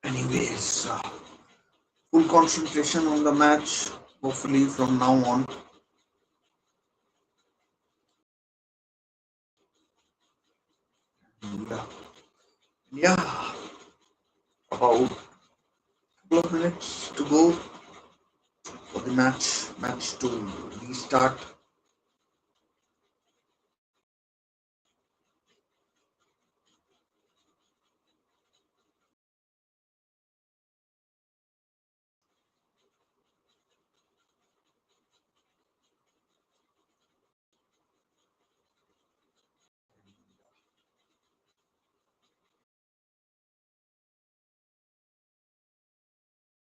Anyways, full concentration on the match. Hopefully, from now on. And, yeah, about a couple of minutes to go for the match to restart.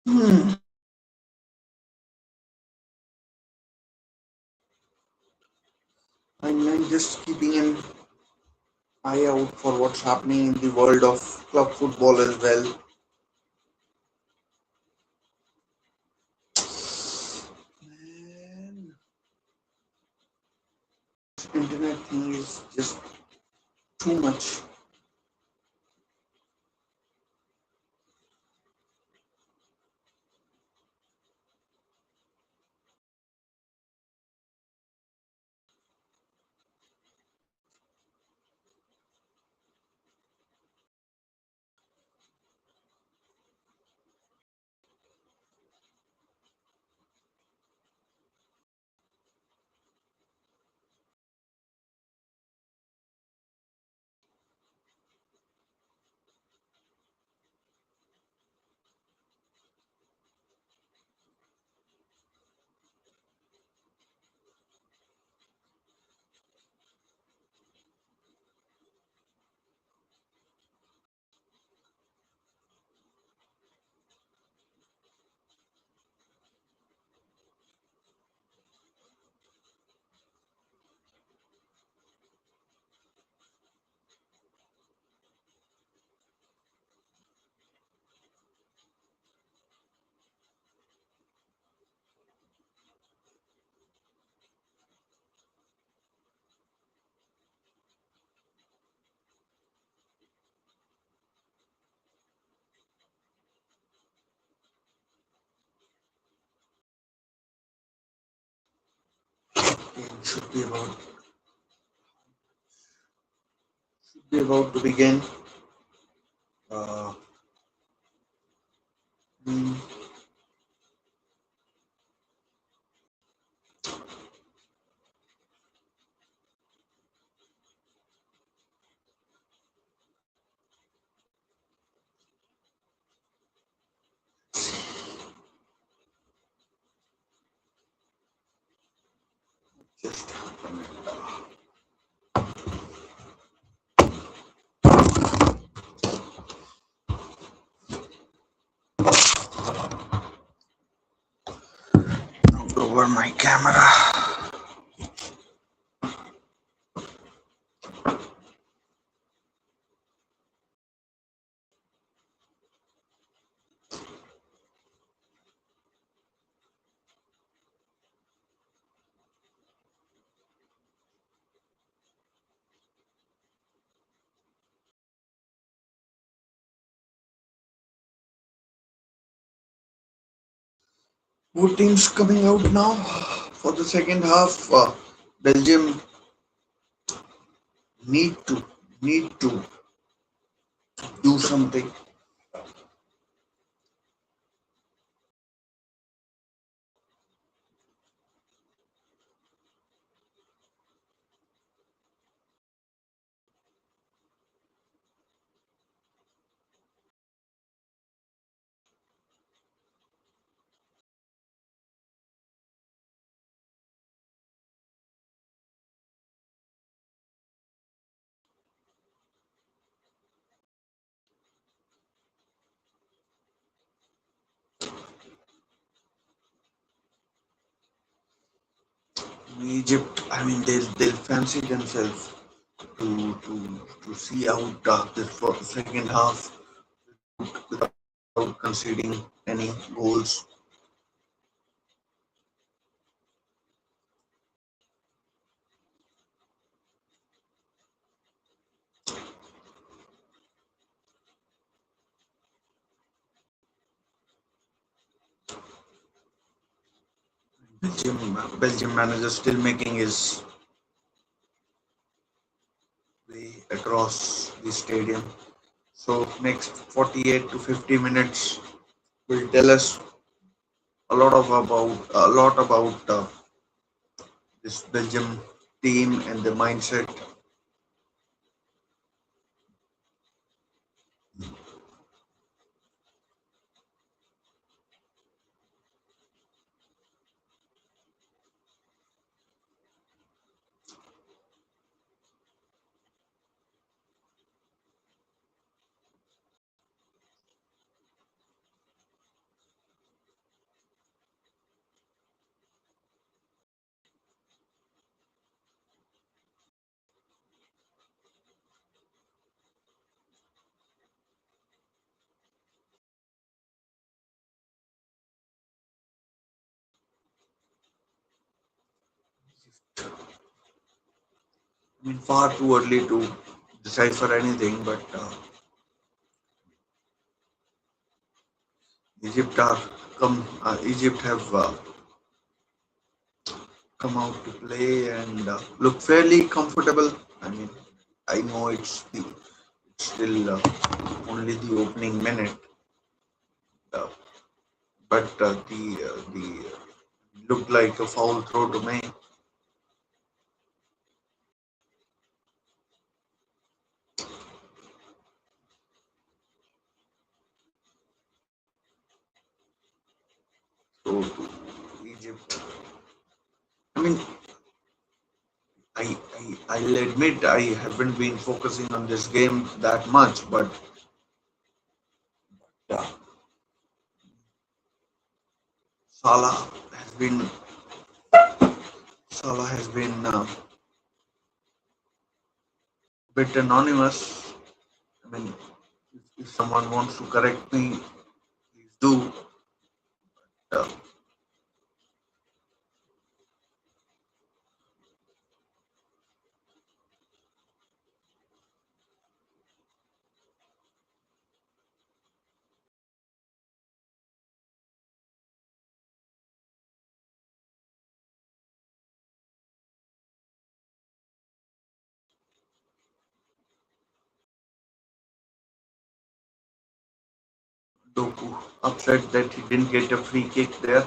Hmm. I'm just keeping an eye out for what's happening in the world of club football as well. Man, internet thing is just too much. Game should be about to begin. Uh, mm, just over my camera. Who teams coming out now for the second half? Belgium need to need to do something. Egypt, I mean, they'll fancy themselves to see out this second half without conceding any goals. Belgium manager still making his way across the stadium. So next 48 to 50 minutes will tell us a lot about this Belgium team and the mindset. I mean, far too early to decipher anything, but Egypt are Egypt have come out to play and look fairly comfortable. I mean, I know it's still only the opening minute, uh, but the looked like a foul throw to me. So to Egypt, I mean, I'll admit I haven't been focusing on this game that much, but uh, Salah has been Salah has been a bit anonymous. I mean, if someone wants to correct me, please do. Uh, Doku upset that he didn't get a free kick there.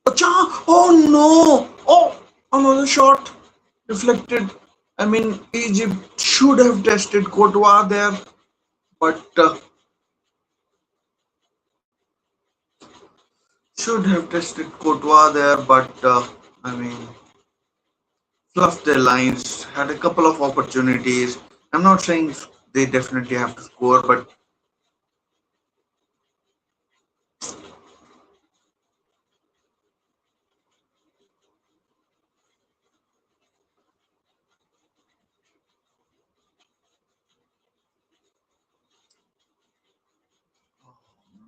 Acha! Oh no! Oh, another shot deflected. I mean, Egypt should have tested Courtois there, but should have tested Courtois there, but I mean, fluffed their lines. Had a couple of opportunities. I'm not saying they definitely have to score, but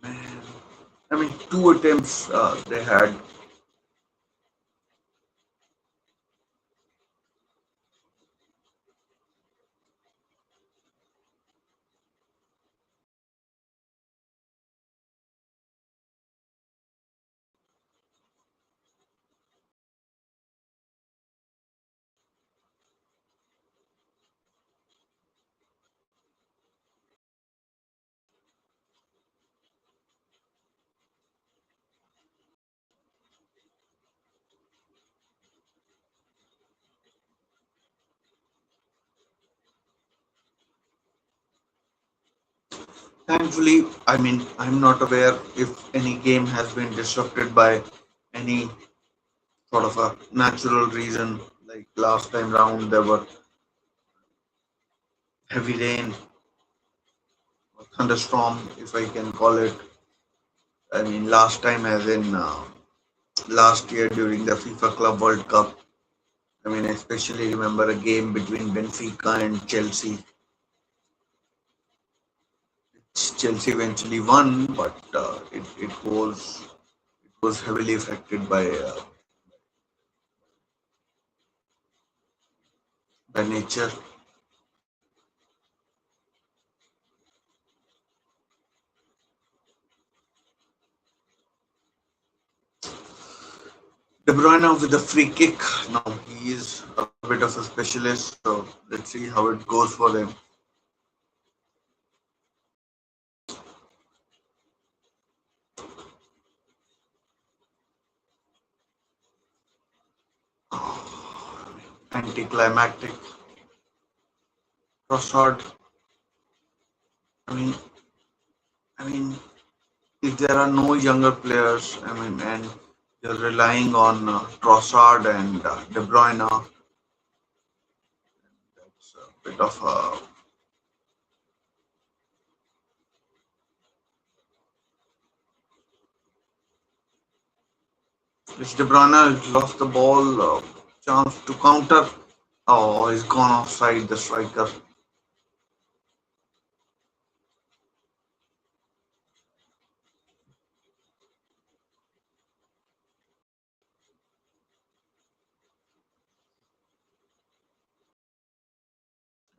man, I mean, two attempts they had. Thankfully, I mean, I'm not aware if any game has been disrupted by any sort of a natural reason. Like last time round, there were heavy rain or thunderstorm, if I can call it. I mean, last time, as in last year during the FIFA Club World Cup. I mean, I especially remember a game between Benfica and Chelsea. Chelsea eventually won, but it was heavily affected by nature. De Bruyne with a free kick. Now he is a bit of a specialist, so let's see how it goes for him. Anticlimactic. Trossard. I mean, I mean, if there are no younger players, I mean, and you're relying on Trossard and De Bruyne, it's a bit of a. It's De Bruyne has lost the ball, chance to counter. Oh, he's gone offside the striker.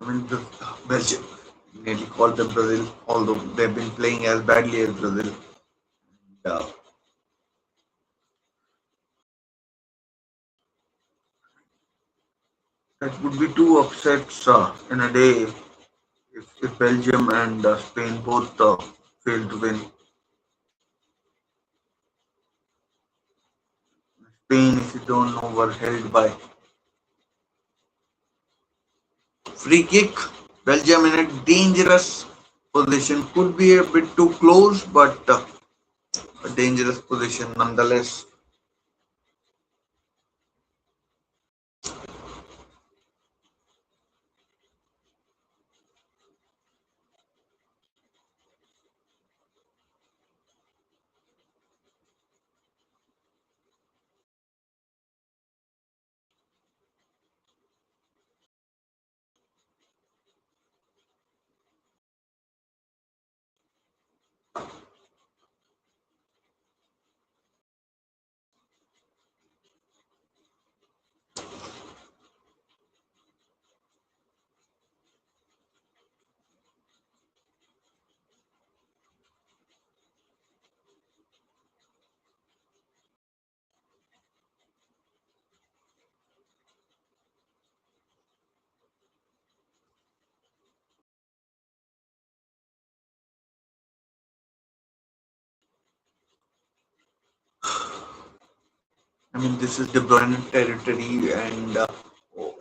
I mean, the Belgium nearly called them Brazil, although they've been playing as badly as Brazil. Yeah, that would be two upsets in a day if Belgium and Spain both fail to win. Spain, if you don't know, were held by free kick. Belgium in a dangerous position. Could be a bit too close, but a dangerous position nonetheless. I mean, this is De Bruyne territory, and oh,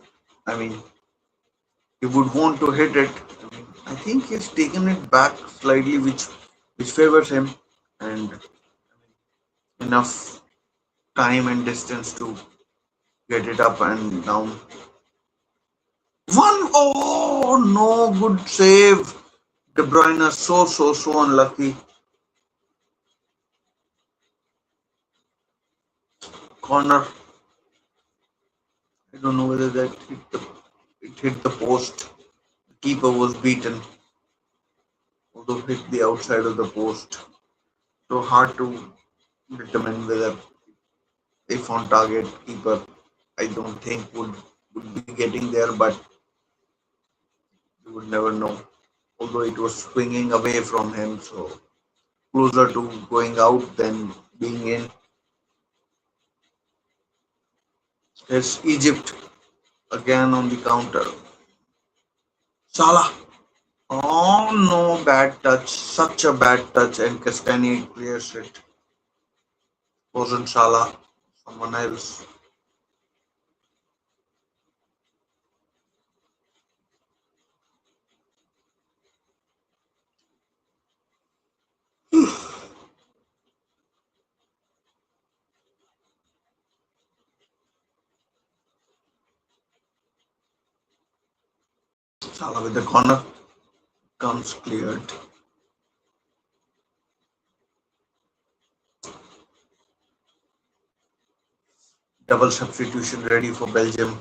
I mean, he would want to hit it. I mean, I think he's taken it back slightly, which favors him, and enough time and distance to get it up and down. One, oh no, good save. De Bruyne so unlucky. Corner. I don't know whether it hit the post. The keeper was beaten, although hit the outside of the post. So hard to determine whether if on target keeper I don't think would be getting there, but you would never know. Although it was swinging away from him, so closer to going out than being in. It's Egypt again on the counter. Salah. Oh no, bad touch. Such a bad touch, and Castani clears it. Wasn't Salah, someone else. Salah with the corner comes cleared. Double substitution ready for Belgium.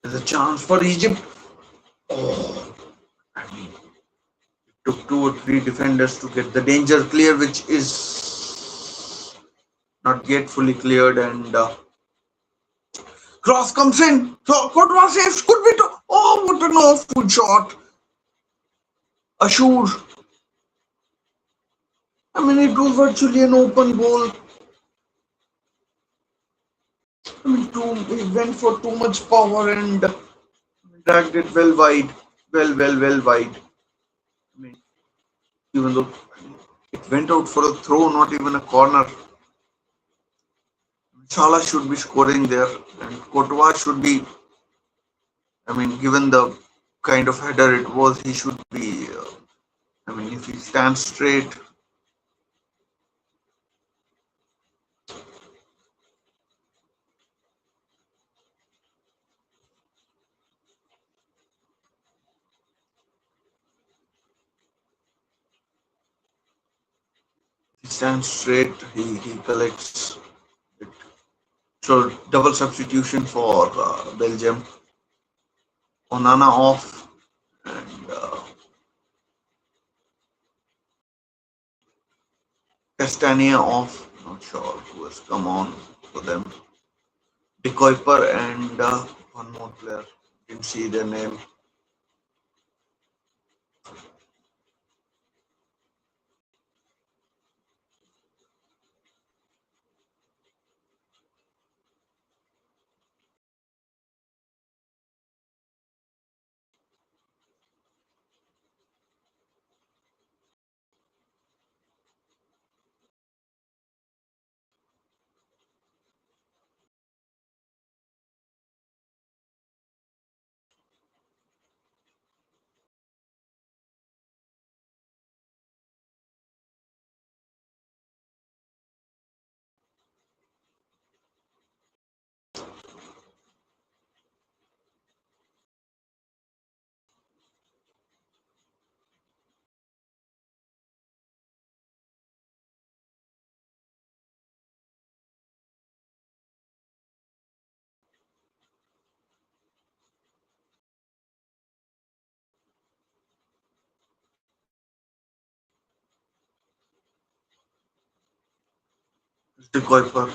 There's a chance for Egypt. Oh, I mean, took two or three defenders to get the danger clear, which is not yet fully cleared, and cross comes in. So Courtois saves. Could be to. Oh, what an awful shot. Ashur. I mean, it was virtually an open goal. I mean, he went for too much power and dragged it well wide. Well wide. I mean, even though it went out for a throw, not even a corner. Salah should be scoring there, and Courtois should be. I mean, given the kind of header it was, he should be. I mean, if he stands straight, he collects it. So double substitution for Belgium. Onana off and Castania off. Not sure who has come on for them. De Kuiper and one more player. Didn't see their name. De Kuiper.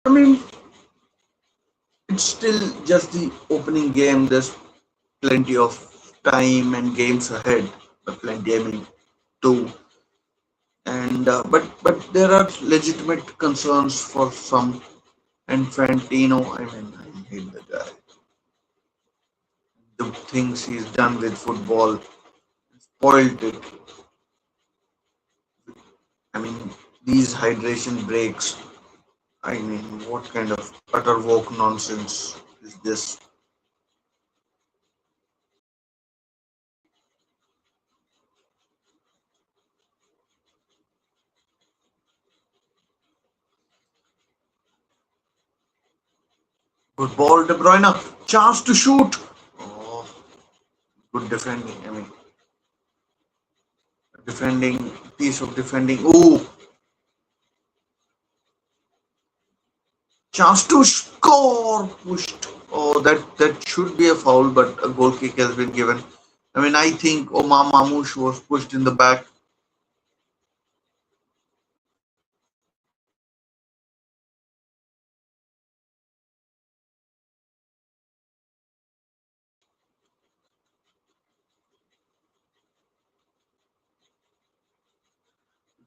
I mean, it's still just the opening game. There's plenty of time and games ahead. Plenty, I mean, two. And but there are legitimate concerns for some. And Fantino, I mean, I hate the guy. The things he's done with football spoiled it. I mean, these hydration breaks. I mean, what kind of utter woke nonsense is this? Good ball, De Bruyne. Chance to shoot. Oh, good defending. I mean, defending, piece of defending. Ooh, chance to score. Pushed. Oh, that should be a foul, but a goal kick has been given. I mean, I think Omar Mamouche was pushed in the back.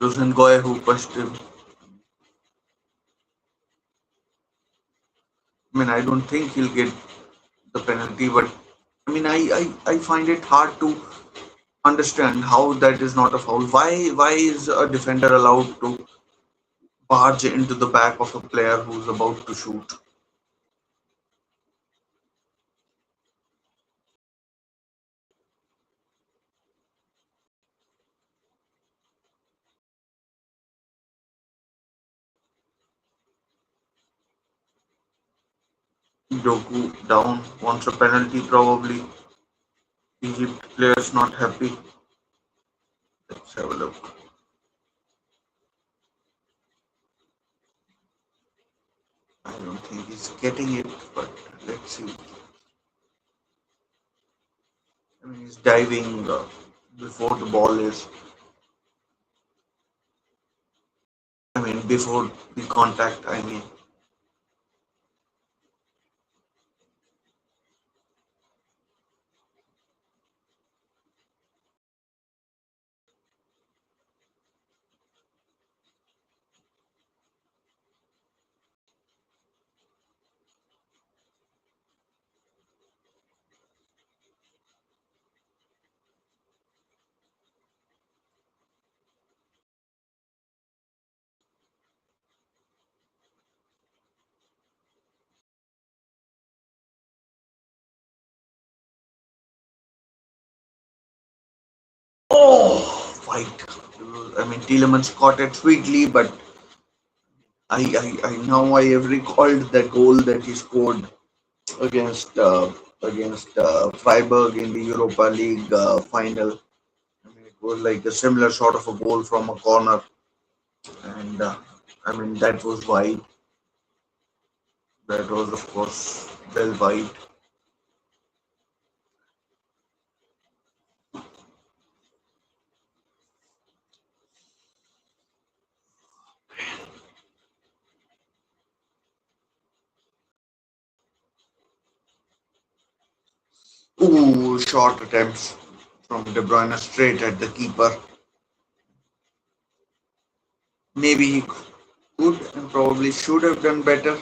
It was Ngoy who pushed him. I mean, I don't think he'll get the penalty, but I mean, I find it hard to understand how that is not a foul. Why is a defender allowed to barge into the back of a player who's about to shoot? Doku down wants a penalty probably. Egypt players not happy. Let's have a look. I don't think he's getting it, but let's see. I mean, he's diving before the ball is. I mean, before the contact. I mean, oh, fight. I mean, Tielemans caught it sweetly, but I now I have recalled that goal that he scored against Freiburg in the Europa League final. I mean, it was like a similar sort of a goal from a corner, and I mean that was wide. That was of course well wide. Ooh, short attempts from De Bruyne straight at the keeper. Maybe he could and probably should have done better.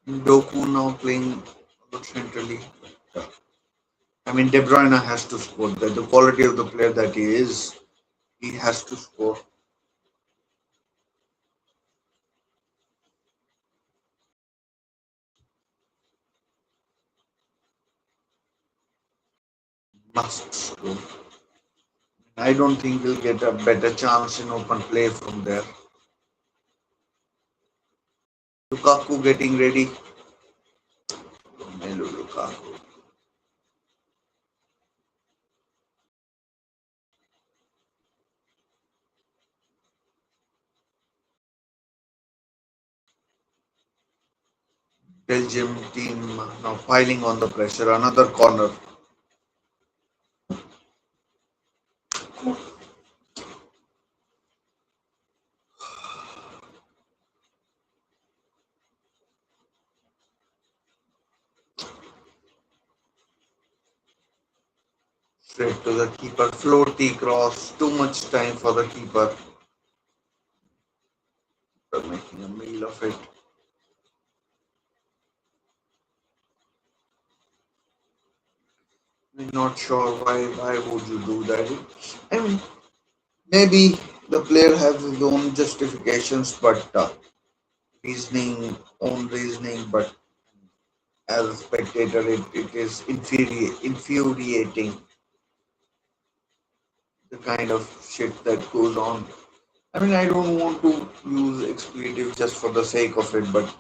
Doku now playing centrally. I mean, De Bruyne has to score. The quality of the player that he is, he has to score. Must score. I don't think he'll get a better chance in open play from there. Lukaku getting ready. Melu Lukaku. Belgium team now piling on the pressure. Another corner. Straight to the keeper. Floaty cross. Too much time for the keeper. They're making a meal of it. I'm not sure why would you do that. I mean, maybe the player has his own justifications, but own reasoning. But as a spectator, it is infuriating the kind of shit that goes on. I mean, I don't want to use expletive just for the sake of it, but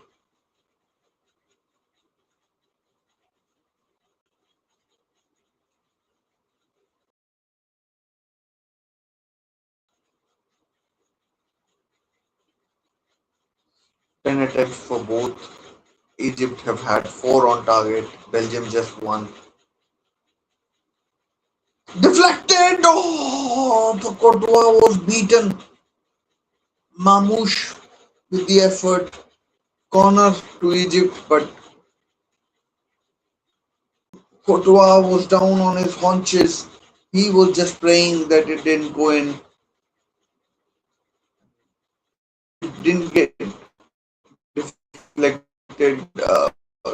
ten attempts for both. Egypt have had four on target. Belgium just one. Deflected. Oh, the Courtois was beaten. Mamouche with the effort. Corner to Egypt, but Courtois was down on his haunches. He was just praying that it didn't go in. If it didn't get deflected,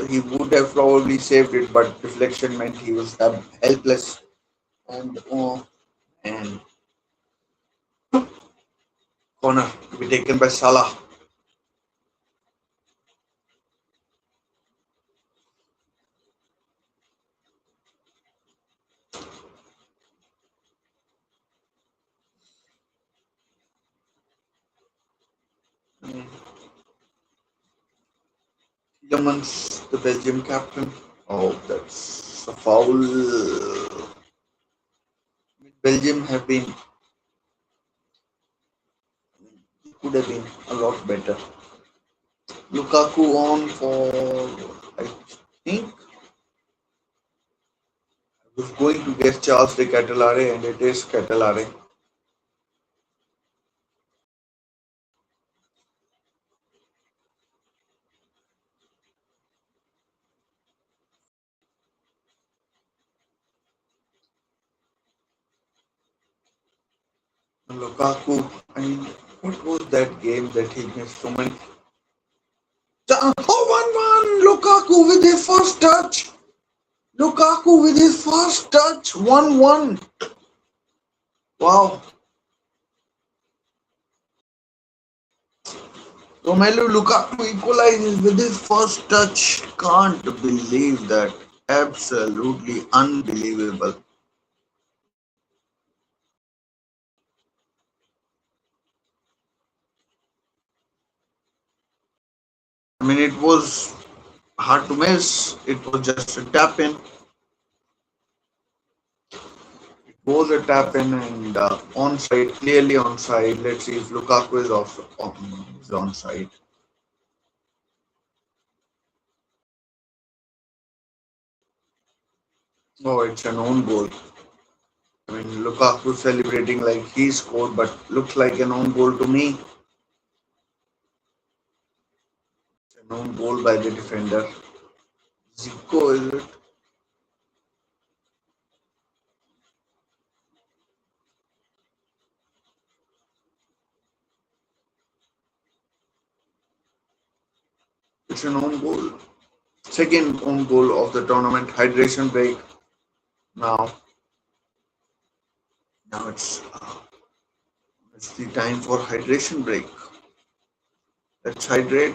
he would have probably saved it, but deflection meant he was helpless. And and corner to be taken by Salah. Tielemans, the Belgium captain. Oh, that's a foul. Belgium have been could have been a lot better. Lukaku on for I think I was going to guess Charles de Catalare and it is Catalare. Lukaku, I mean, what was that game that he missed so many? Oh, 1-1! Lukaku with his first touch! Lukaku with his first touch! 1-1! Wow! Romelu Lukaku equalizes with his first touch. Can't believe that. Absolutely unbelievable. I mean, it was hard to miss. It was just a tap in. It was a tap in and onside, clearly onside. Let's see if Lukaku is is onside. Oh, it's an own goal. I mean, Lukaku celebrating like he scored, but looks like an own goal to me. An own goal by the defender. Zico, is it? It's an own goal. Second own goal of the tournament. Hydration break. Now, now it's the time for hydration break. Let's hydrate.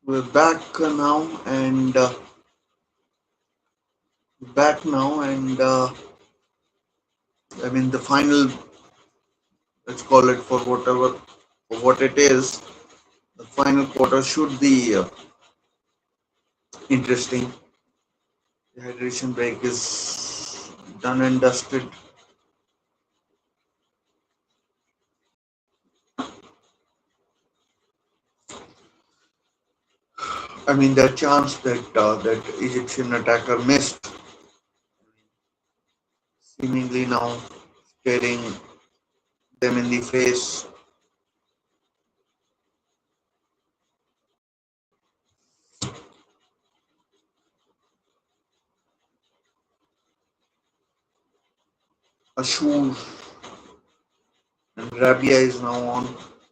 We're back now, and I mean the final. Let's call it for what it is. The final quarter should be interesting. The hydration break is done and dusted. I mean, the chance that Egyptian attacker missed, seemingly now staring them in the face. Ashur and Rabia is now on. I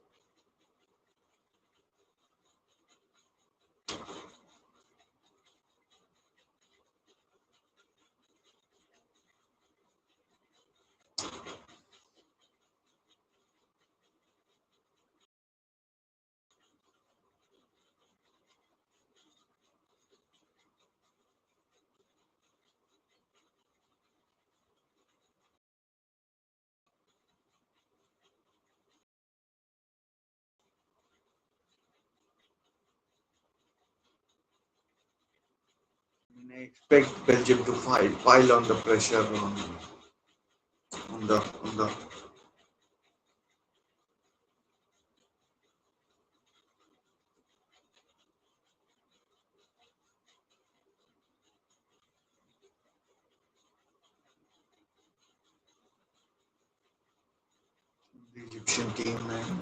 mean, I expect Belgium to pile on the pressure on the Egyptian team, and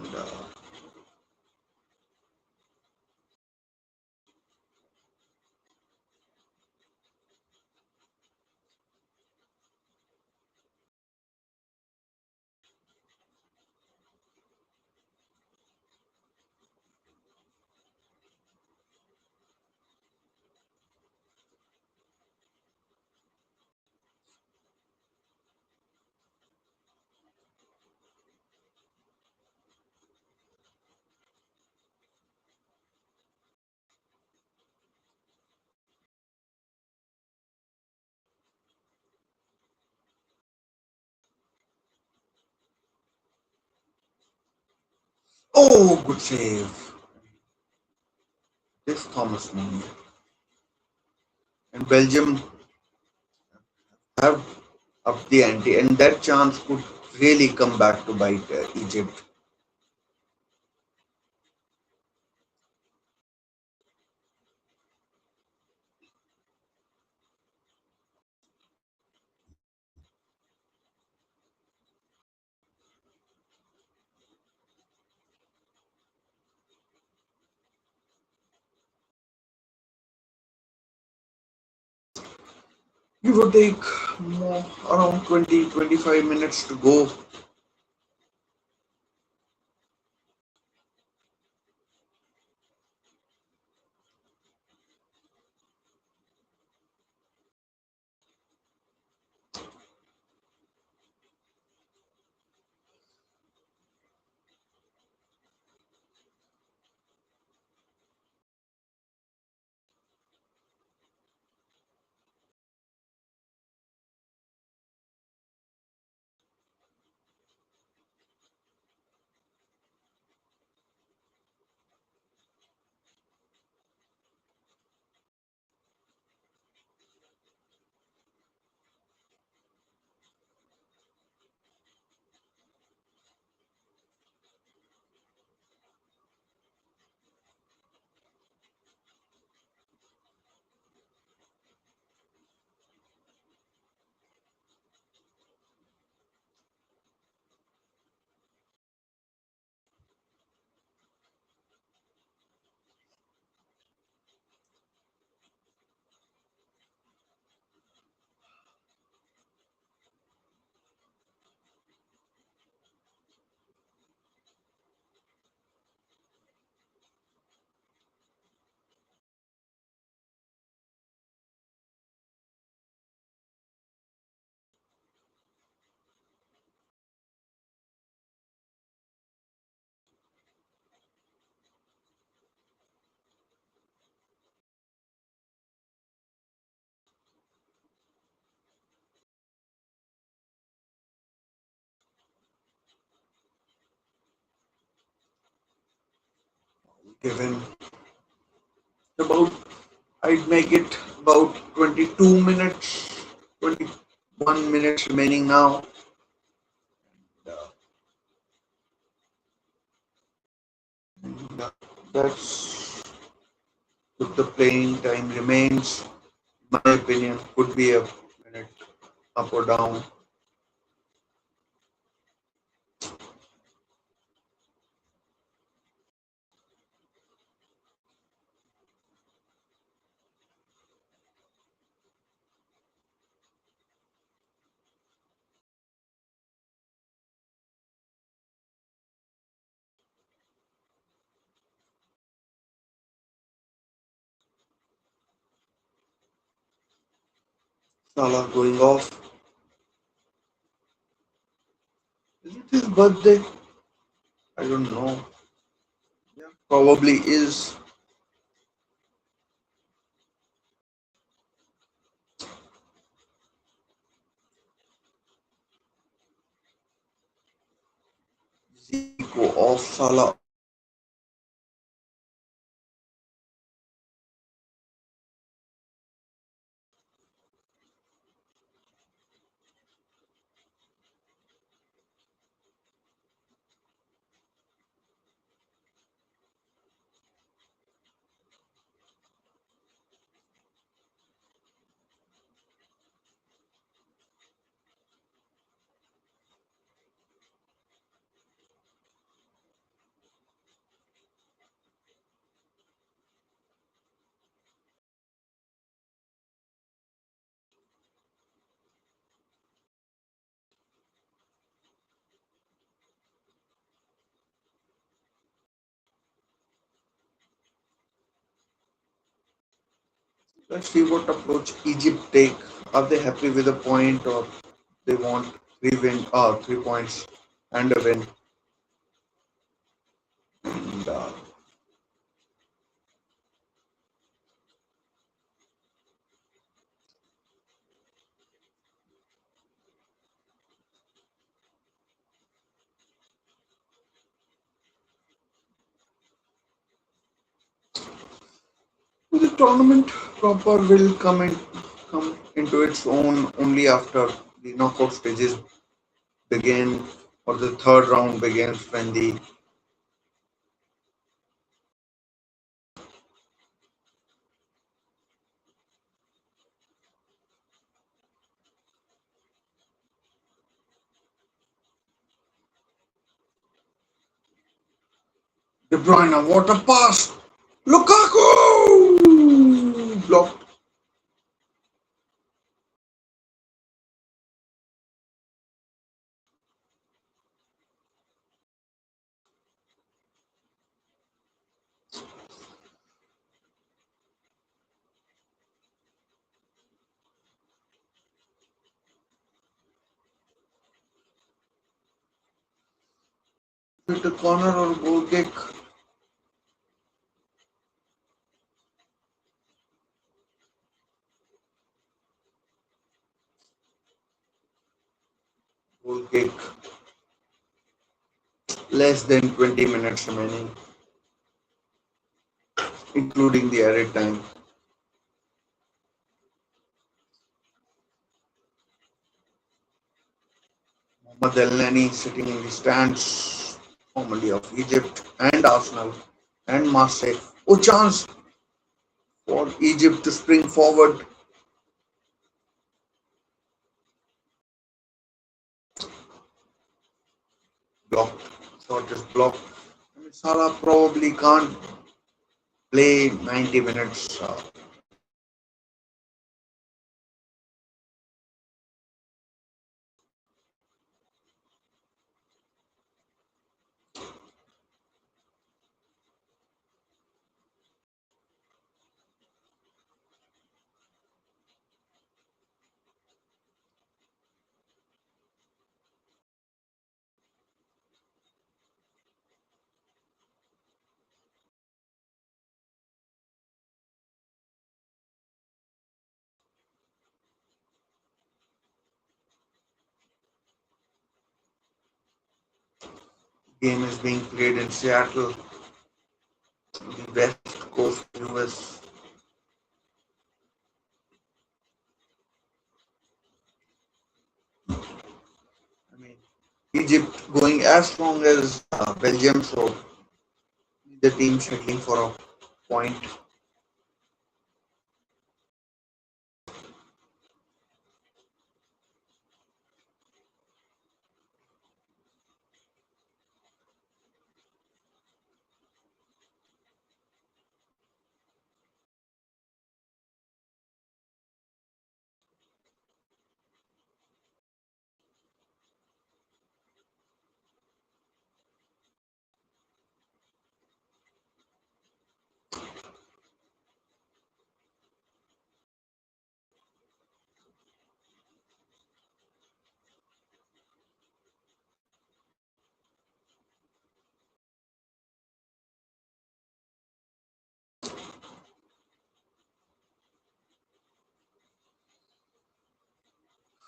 oh, good save. This Thomas Meunier and Belgium have upped the ante, and that chance could really come back to bite Egypt. Give or take more, around 20-25 minutes to go. given about, I'd make it about 22 minutes, 21 minutes remaining now. Uh, that's if the playing time remains. My opinion could be a minute up or down. Salah going off. Is it his birthday? I don't know. Yeah, probably is. Zico off, Salah on. Let's see what approach Egypt take. Are they happy with a point or they want 3 points and a win? And the tournament proper will come into its own only after the knockout stages begin, or the third round begins when De Bruyne, what a pass! Lukaku blocked. Hit a corner or goal kick. Goal kick. Less than 20 minutes remaining, including the added time. Mohamed El sitting in the stands, formerly of Egypt and Arsenal and Marseille. Oh, chance for Egypt to spring forward. Blocked. Shot is blocked. I mean, Salah probably can't play 90 minutes. Game is being played in Seattle. US. I mean, Egypt going as strong as Belgium, so the team settling for a point.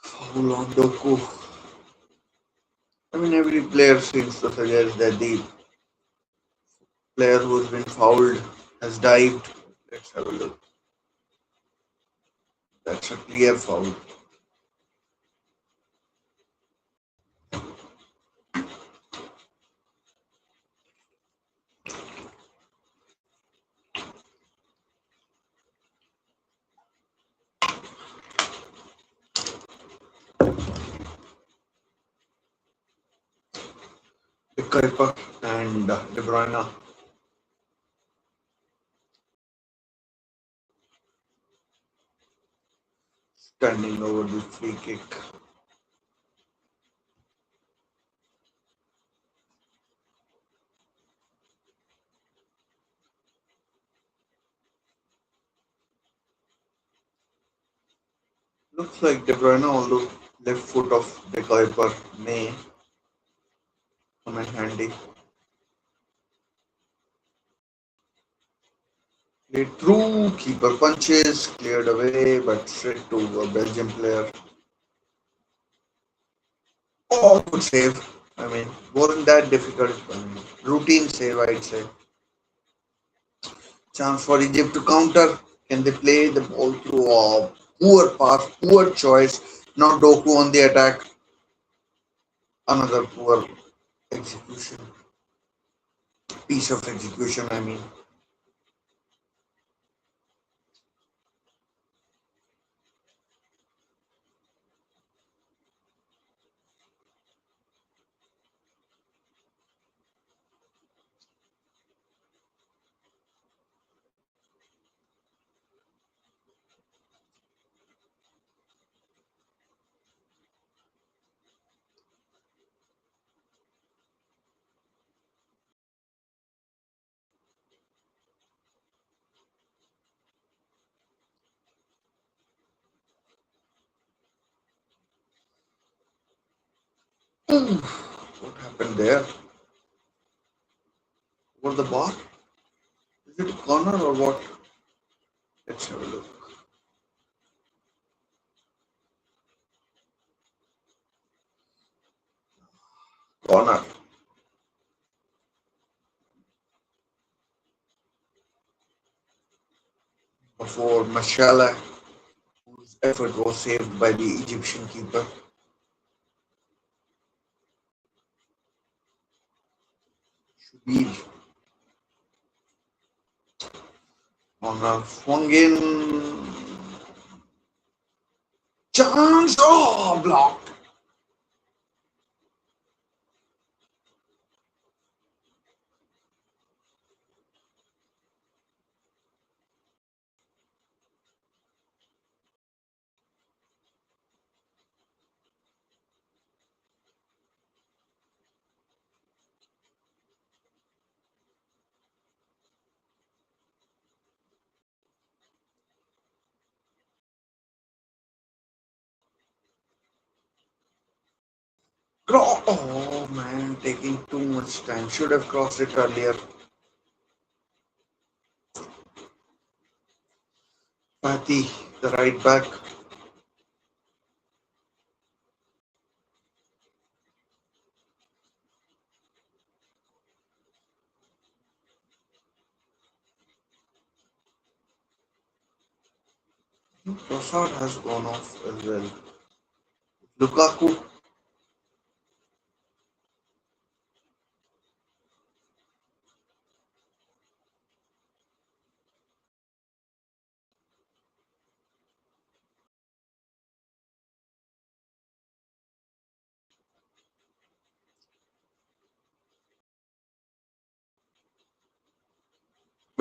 Foul on Doku. I mean, every player seems to suggest that the player who's been fouled has dived. Let's have a look. That's a clear foul. The Kuiper and De Bruyne standing over the free kick. Looks like De Bruyne on the left foot of the Kuiper may come in handy. Played through, keeper punches, cleared away, but straight to a Belgian player. Oh, good save. I mean, wasn't that difficult. I mean, routine save, I'd say. Chance for Egypt to counter. Can they play the ball through a poor pass, poor choice? Now Doku on the attack. Another poor execution. Piece of execution, I mean. Ooh, what happened there? Over the bar? Is it a corner or what? Let's have a look. Corner for Mashallah, whose effort was saved by the Egyptian keeper. Shubir on a swung in. Chance! Oh, blocked. Oh man, taking too much time. Should have crossed it earlier. Fatih, the right back. Trossard has gone off as well. Lukaku,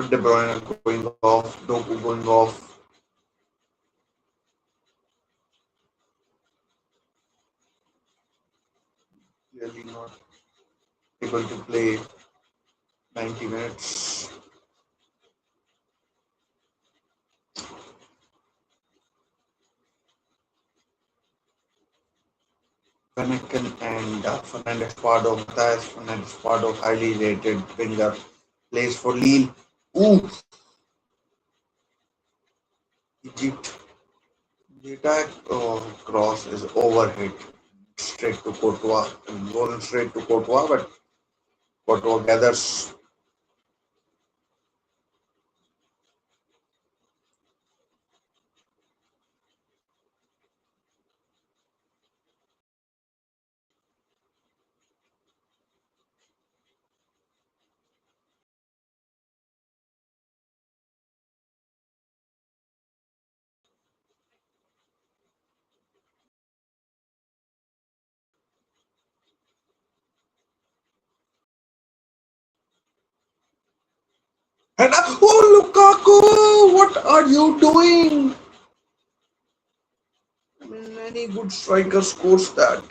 De Bruyne going off, Doku going off, clearly not able to play 90 minutes. Vanakan and Fernandez Pardo, Matthias Fernandez Pardo, highly rated winger, plays for Lille. Ooh, Egypt. The attack cross is overhit straight to Courtois, going straight to Courtois, but Courtois gathers. And oh, Lukaku, what are you doing? I mean, any good striker scores that.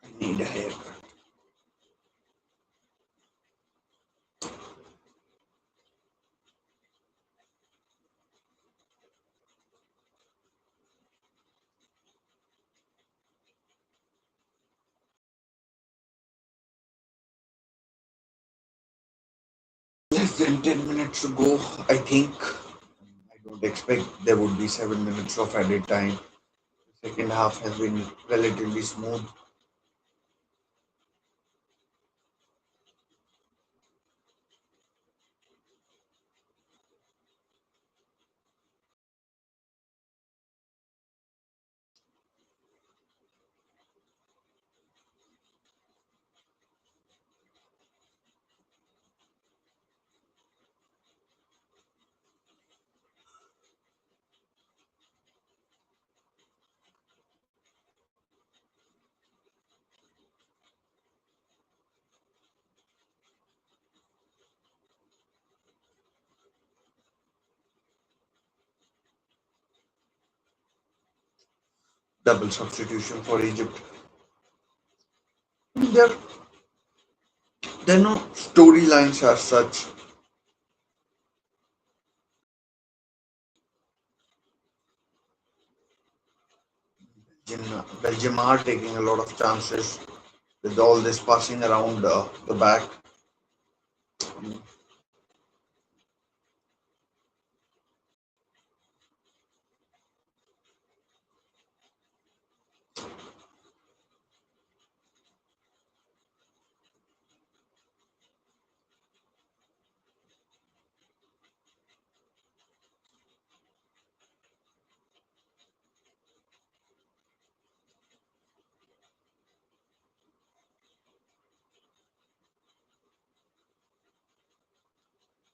I need a haircut. Less than 10 minutes to go, I think. I don't expect there would be 7 minutes of added time. The second half has been relatively smooth. Double substitution for Egypt. There, there are no storylines as such. Belgium are taking a lot of chances with all this passing around the back.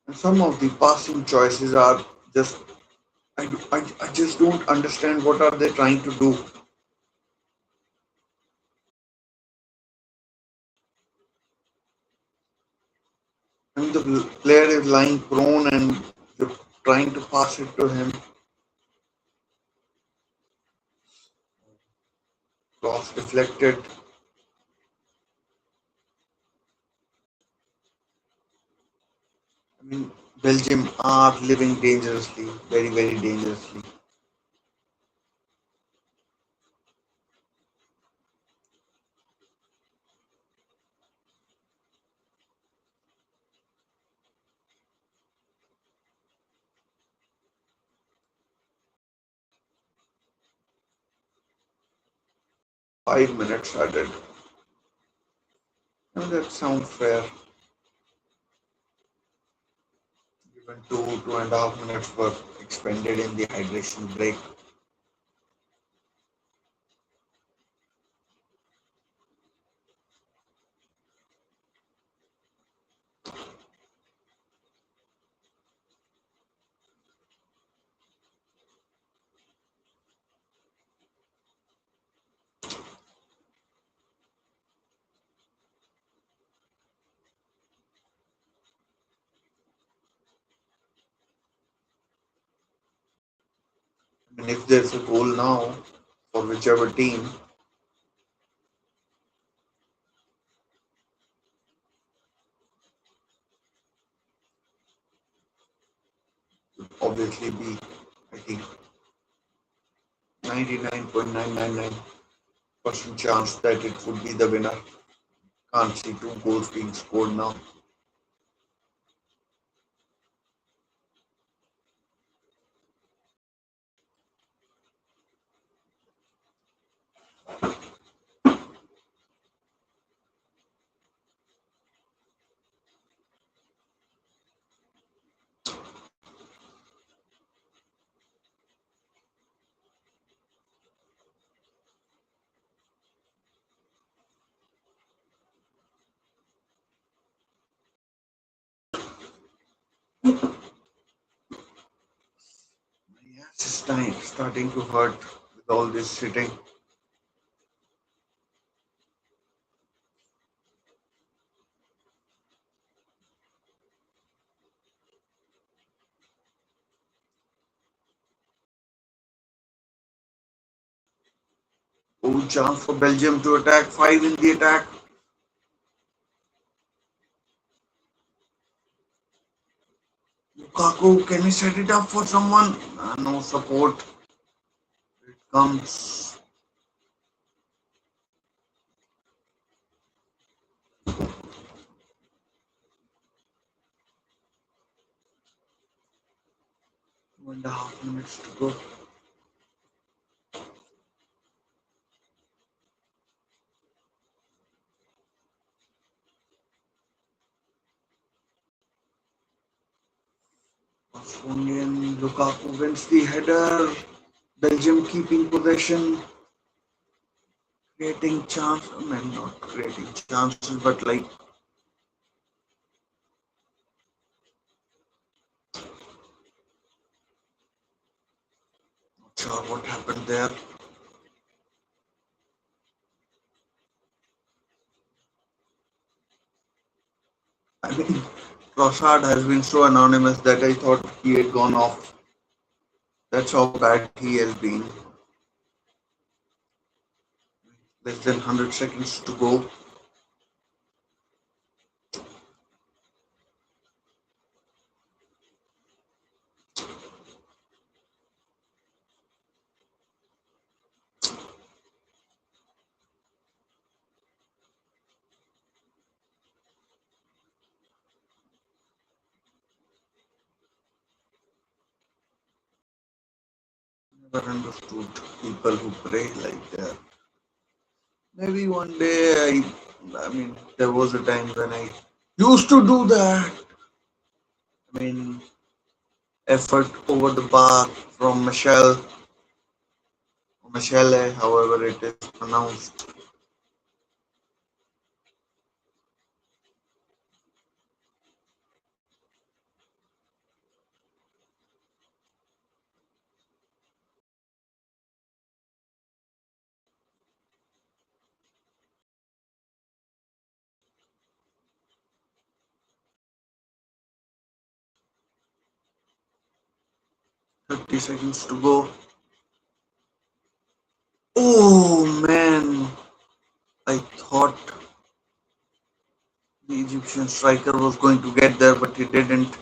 And some of the passing choices are just, I just don't understand what are they trying to do. I mean, the player is lying prone and you're trying to pass it to him. Cross deflected. I mean, Belgium are living dangerously, very, very dangerously. 5 minutes added. And that sounds fair. Even 2.5 minutes were expended in the hydration break. I mean, if there's a goal now for whichever team, obviously be, I think, 99.999% chance that it would be the winner. Can't see two goals being scored now. Yes, it's time starting to hurt with all this sitting. Good chance for Belgium to attack. Five in the attack. Lukaku, can he set it up for someone? No support. It comes 2.5 minutes to go. Australian Lukaku wins the header. Belgium keeping possession, creating chance. I mean, not creating chances, but like not sure what happened there. I mean, Trossard has been so anonymous that I thought he had gone off. That's how bad he has been. Less than 100 seconds to go. 'Never understood people who pray like that. Maybe one day I mean, there was a time when I used to do that. I mean, effort over the bar from Michelle, however it is pronounced. 30 seconds to go. Oh man, I thought the Egyptian striker was going to get there, but he didn't.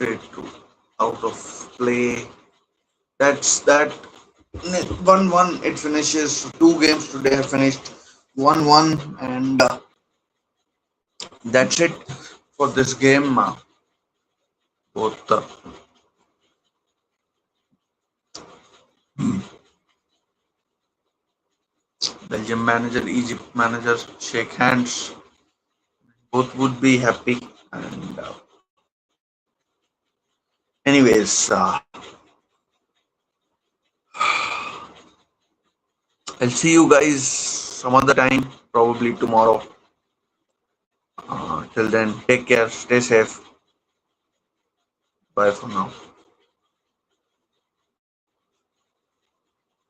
straight to out of play. That's that. 1-1 it finishes. Two games today have finished 1-1, and that's it for this game. Both the Belgium manager, Egypt manager shake hands. Both would be happy. And anyways, I'll see you guys some other time, probably tomorrow. Till then, take care, stay safe. Bye for now.